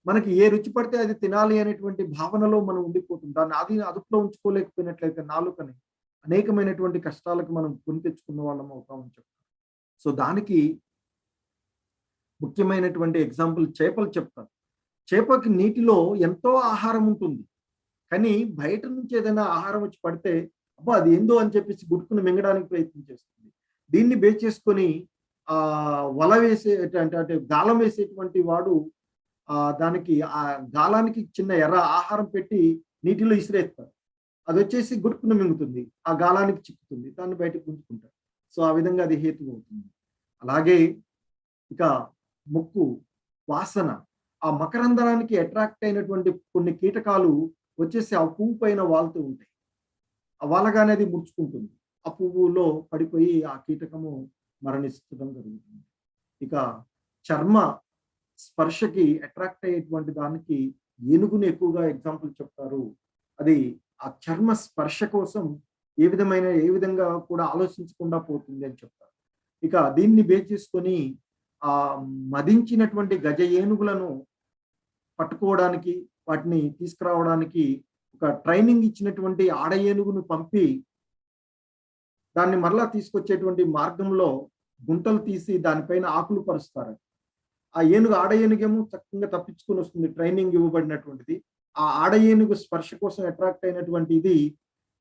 మనకి ఏ రుచి పడితే అది తినాలి అనేటువంటి భావనలో మనం ఉండిపోతుంది. దాన్ని అదుపులో ఉంచుకోలేకపోయినట్లయితే నాలుకని అనేకమైనటువంటి కష్టాలకు మనం కొని తెచ్చుకున్న వాళ్ళం అవుతామని చెప్తారు. సో దానికి ముఖ్యమైనటువంటి ఎగ్జాంపుల్ చేపలు చెప్తారు. చేపకి నీటిలో ఎంతో ఆహారం ఉంటుంది, కానీ బయట నుంచి ఏదైనా ఆహారం వచ్చి పడితే అబ్బా అది ఏందో అని చెప్పేసి గుట్టుకుని మింగడానికి ప్రయత్నం చేస్తుంది. దీన్ని బేస్ చేసుకొని వల వేసే అంటే గాలం వేసేటువంటి వాడు దానికి ఆ గాలానికి చిన్న ఎర్ర ఆహారం పెట్టి నీటిలో ఇసిరేస్తారు. అది వచ్చేసి గుట్టుకుని మింగుతుంది, ఆ గాలానికి చిక్కుతుంది, దాన్ని బయటకు గుంజుకుంటారు. సో ఆ విధంగా అది హేతు అవుతుంది. అలాగే ఇక ముక్కు వాసన, ఆ మకరంధ్రానికి అట్రాక్ట్ అయినటువంటి కొన్ని కీటకాలు వచ్చేసి ఆ పువ్వు పైన వాలుతూ ఉంటాయి. ఆ వాలగానే అది ముడుచుకుంటుంది, ఆ పువ్వులో పడిపోయి ఆ కీటకము మరణించడం జరుగుతుంది. ఇక చర్మ స్పర్శకి అట్రాక్ట్ అయ్యేటువంటి దానికి ఏనుగుని ఎక్కువగా ఎగ్జాంపుల్ చెప్తారు. అది ఆ చర్మ స్పర్శ కోసం ఏ విధంగా కూడా ఆలోచించకుండా పోతుంది అని చెప్తారు. ఇక దీన్ని బేస్ చేసుకొని ఆ మదించినటువంటి గజ ఏనుగులను పట్టుకోవడానికి వాటిని తీసుకురావడానికి ఒక ట్రైనింగ్ ఇచ్చినటువంటి ఆడ ఏనుగును పంపి దాన్ని మరలా తీసుకొచ్చేటువంటి మార్గంలో గుంటలు తీసి దానిపైన ఆకులు పరుస్తారు. ఆ ఏనుగు ఆడ ఏనుగేమో చక్కగా తప్పించుకొని వస్తుంది, ట్రైనింగ్ ఇవ్వబడినటువంటిది. ఆ ఆడ ఏనుగు స్పర్శ కోసం అట్రాక్ట్ అయినటువంటి ఇది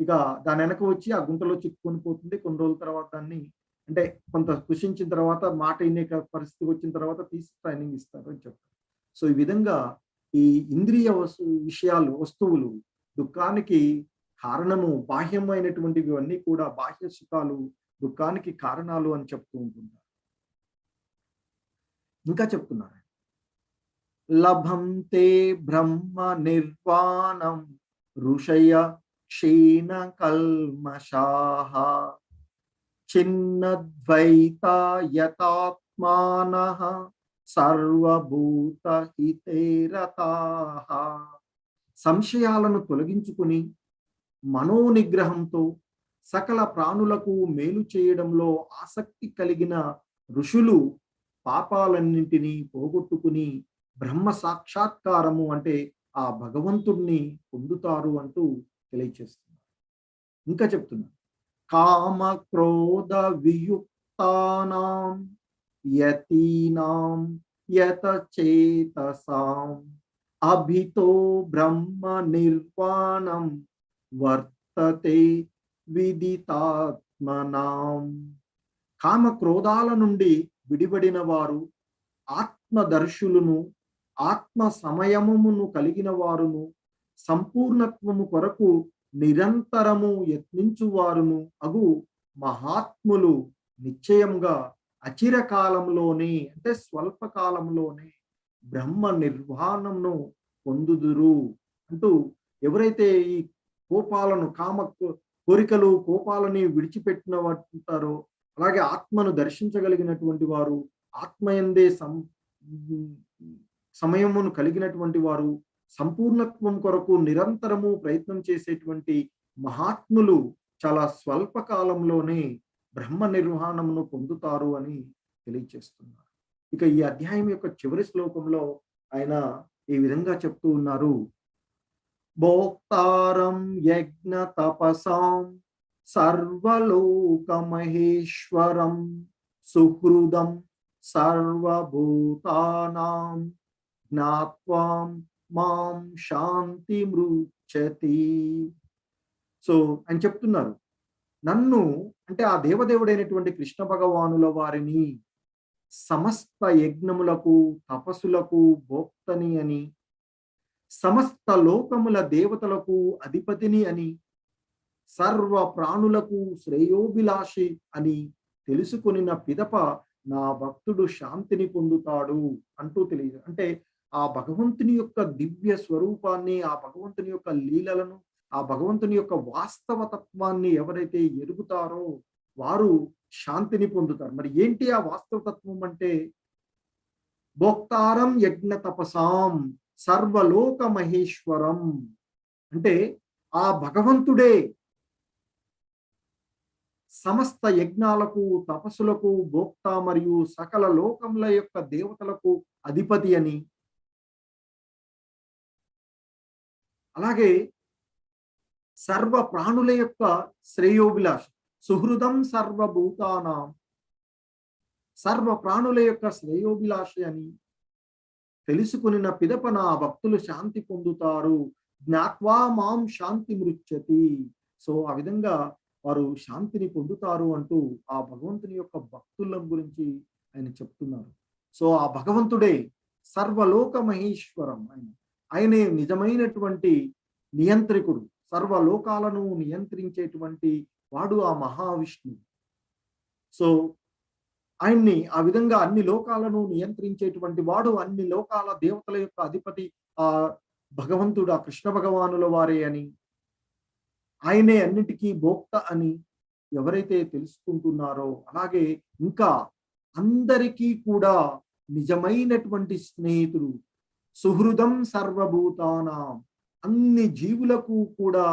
ఇక దాని వెనక వచ్చి ఆ గుంటలో చిక్కుకొని పోతుంది. కొన్ని రోజుల తర్వాత దాన్ని అంటే కొంత కృషించిన తర్వాత మాట వినే పరిస్థితి వచ్చిన తర్వాత తీసి ట్రైనింగ్ ఇస్తారు అని చెప్తారు. సో ఈ విధంగా ఈ ఇంద్రియ వస్తువులు దుఃఖానికి కారణము, బాహ్యమైనటువంటివి అన్నీ కూడా బాహ్య సుఖాలు దుఃఖానికి కారణాలు అని చెప్తూ ఉంటున్నారు. ఇంకా చెప్తున్నారు, లభంతే బ్రహ్మ నిర్వాణం ఋషయ క్షీణ కల్మషాః చిన్నద్వైత యతాత్మానః సర్వభూత హితేరతాః. సంశయాలను తొలగించుకుని మనోనిగ్రహంతో సకల ప్రాణులకు మేలు చేయడంలో ఆసక్తి కలిగిన ఋషులు పాపాలన్నింటినీ పోగొట్టుకుని బ్రహ్మ సాక్షాత్కారము అంటే ఆ భగవంతుణ్ణి పొందుతారు అంటూ తెలియచేస్తున్నారు. ఇంకా చెప్తున్నారు, కామ క్రోధ వియుక్తానాం యతీనాం యతచేతసాం అభితో బ్రహ్మ నిర్వాణం వర్తతే విదితాత్మనాం. కామ క్రోధాల నుండి విడిబడిన వారు, ఆత్మదర్శులను, ఆత్మ సమయమును కలిగిన వారును, సంపూర్ణత్వము కొరకు నిరంతరము యత్నించువారును అగు మహాత్ములు నిశ్చయంగా అచిర కాలంలోనే అంటే స్వల్ప కాలంలోనే బ్రహ్మ నిర్వాణంను పొందుదురు అంటూ ఎవరైతే ఈ కోపాలను కోరికలు కోపాలని విడిచిపెట్టిన ఉంటారో, అలాగే ఆత్మను దర్శించగలిగినటువంటి వారు, ఆత్మయందే సమయమును కలిగినటువంటి వారు, సంపూర్ణత్వం కొరకు నిరంతరము ప్రయత్నం చేసేటువంటి మహాత్ములు చాలా స్వల్ప కాలంలోనే బ్రహ్మ నిర్వాణమును పొందుతారు అని తెలియచేస్తున్నారు. ఇక ఈ అధ్యాయం యొక్క చివరి శ్లోకంలో ఆయన ఈ విధంగా చెప్తూ ఉన్నారు. భోక్తారం యజ్ఞ తపసాం సర్వలోకమహేశ్వరం సుహృదం సర్వభూతానాం జ్ఞాత్వాం మాం శాంతి మృచ్చతి. సో ఆయన చెప్తున్నారు, నన్ను అంటే ఆ దేవదేవుడైనటువంటి కృష్ణ భగవానుల వారిని సమస్త యజ్ఞములకు తపస్సులకు భోక్తని అని, సమస్త లోకముల దేవతలకు అధిపతిని అని, సర్వ ప్రాణులకు శ్రేయోభిలాషి అని తెలుసుకొనిన పిదప నా భక్తుడు శాంతిని పొందుతాడు అంటూ తెలియదు. అంటే ఆ భగవంతుని యొక్క దివ్య స్వరూపాన్ని, ఆ భగవంతుని యొక్క లీలలను, ఆ భగవంతుని యొక్క వాస్తవ తత్వాన్ని ఎవరైతే ఎరుగుతారో వారు శాంతిని పొందుతారు. మరి ఏంటి ఆ వాస్తవ తత్వం అంటే, భోక్తారం యజ్ఞ తపసాం సర్వలోక మహేశ్వరం అంటే ఆ భగవంతుడే సమస్త యజ్ఞాలకు తపస్సులకు భోక్త మరియు సకల లోకముల యొక్క దేవతలకు అధిపతి అని, అలాగే సర్వ ప్రాణుల యొక్క శ్రేయోభిలాష సుహృదం సర్వభూతానాం సర్వ ప్రాణుల యొక్క శ్రేయోభిలాష అని తెలుసుకున్న పిదప నా భక్తులు శాంతి పొందుతారు. జ్ఞాత్వా మాం శాంతి మృచ్చతి. సో ఆ విధంగా వారు శాంతిని పొందుతారు అంటూ ఆ భగవంతుని యొక్క భక్తుల గురించి ఆయన చెప్తున్నారు. సో ఆ భగవంతుడే సర్వలోక మహేశ్వరం. ఆయనే నిజమైనటువంటి నియంత్రికుడు, సర్వలోకాలను నియంత్రించేటువంటి వాడు ఆ మహావిష్ణువు. సో ఆయన్ని ఆ విధంగా అన్ని లోకాలను నియంత్రించేటువంటి వాడు, అన్ని లోకాల దేవతల యొక్క అధిపతి ఆ భగవంతుడు, ఆ కృష్ణ భగవానుల వారే అని, ఆయనే అన్నిటికీ భోక్త అని ఎవరైతే తెలుసుకుంటున్నారో, అలాగే ఇంకా అందరికీ కూడా నిజమైనటువంటి స్నేహితుడు, సుహృదం సర్వభూతానాం అన్ని జీవులకు కూడా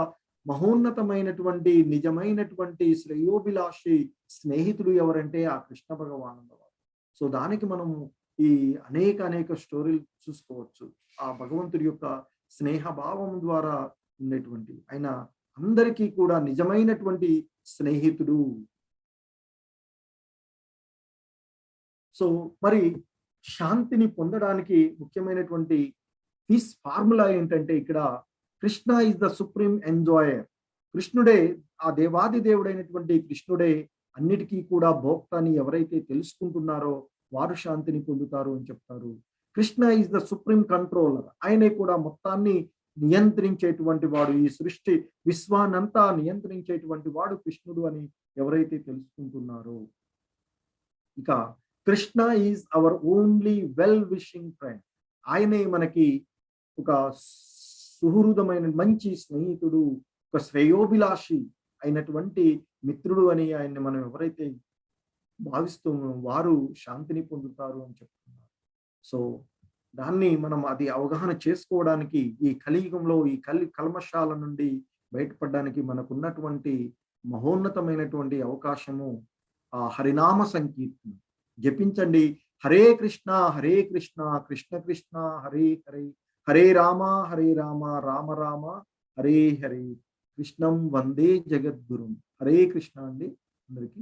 మహోన్నతమైనటువంటి నిజమైనటువంటి శ్రేయోభిలాషి స్నేహితుడు ఎవరంటే ఆ కృష్ణ భగవానుల వారు. సో దానికి మనము ఈ అనేక స్టోరీలు చూసుకోవచ్చు. ఆ భగవంతుడి యొక్క స్నేహ భావం ద్వారా ఉండేటువంటి ఆయన అందరికీ కూడా నిజమైనటువంటి స్నేహితుడు. సో మరి శాంతిని పొందడానికి ముఖ్యమైనటువంటి హిస్ ఫార్ములా ఏంటంటే, ఇక్కడ Krishna is the supreme enjoyer. కృష్ణుడే, ఆ దేవాది దేవుడైనటువంటి కృష్ణుడే అన్నిటికీ కూడా భోక్త అని ఎవరైతే తెలుసుకుంటున్నారో వారు శాంతిని పొందుతారు అని చెప్తారు. Krishna is the supreme controller. ఆయనే కూడా మొత్తాన్ని నియంత్రించేటువంటి వాడు, ఈ సృష్టి విశ్వానంతా నియంత్రించేటువంటి వాడు కృష్ణుడు అని ఎవరైతే తెలుసుకుంటున్నారో. ఇక Krishna is our only well wishing friend. ఆయనే మనకి ఒక సుహృదమైన మంచి స్నేహితుడు, ఒక శ్రేయోభిలాషి అయినటువంటి మిత్రుడు అని ఆయన్ని మనం ఎవరైతే భావిస్తున్నామో వారు శాంతిని పొందుతారు అని చెప్తున్నారు. సో దాన్ని మనం అది అవగాహన చేసుకోవడానికి ఈ కలియుగంలో ఈ కల్మషాల నుండి బయటపడడానికి మనకున్నటువంటి మహోన్నతమైనటువంటి అవకాశము ఆ హరినామ సంకీర్తన. జపించండి. హరే కృష్ణ కృష్ణ కృష్ణ హరే హరే, హరే రామ రామ రామ హరే హరే, కృష్ణం వందే జగద్గురుం. హరే కృష్ణ అండి అందరికీ.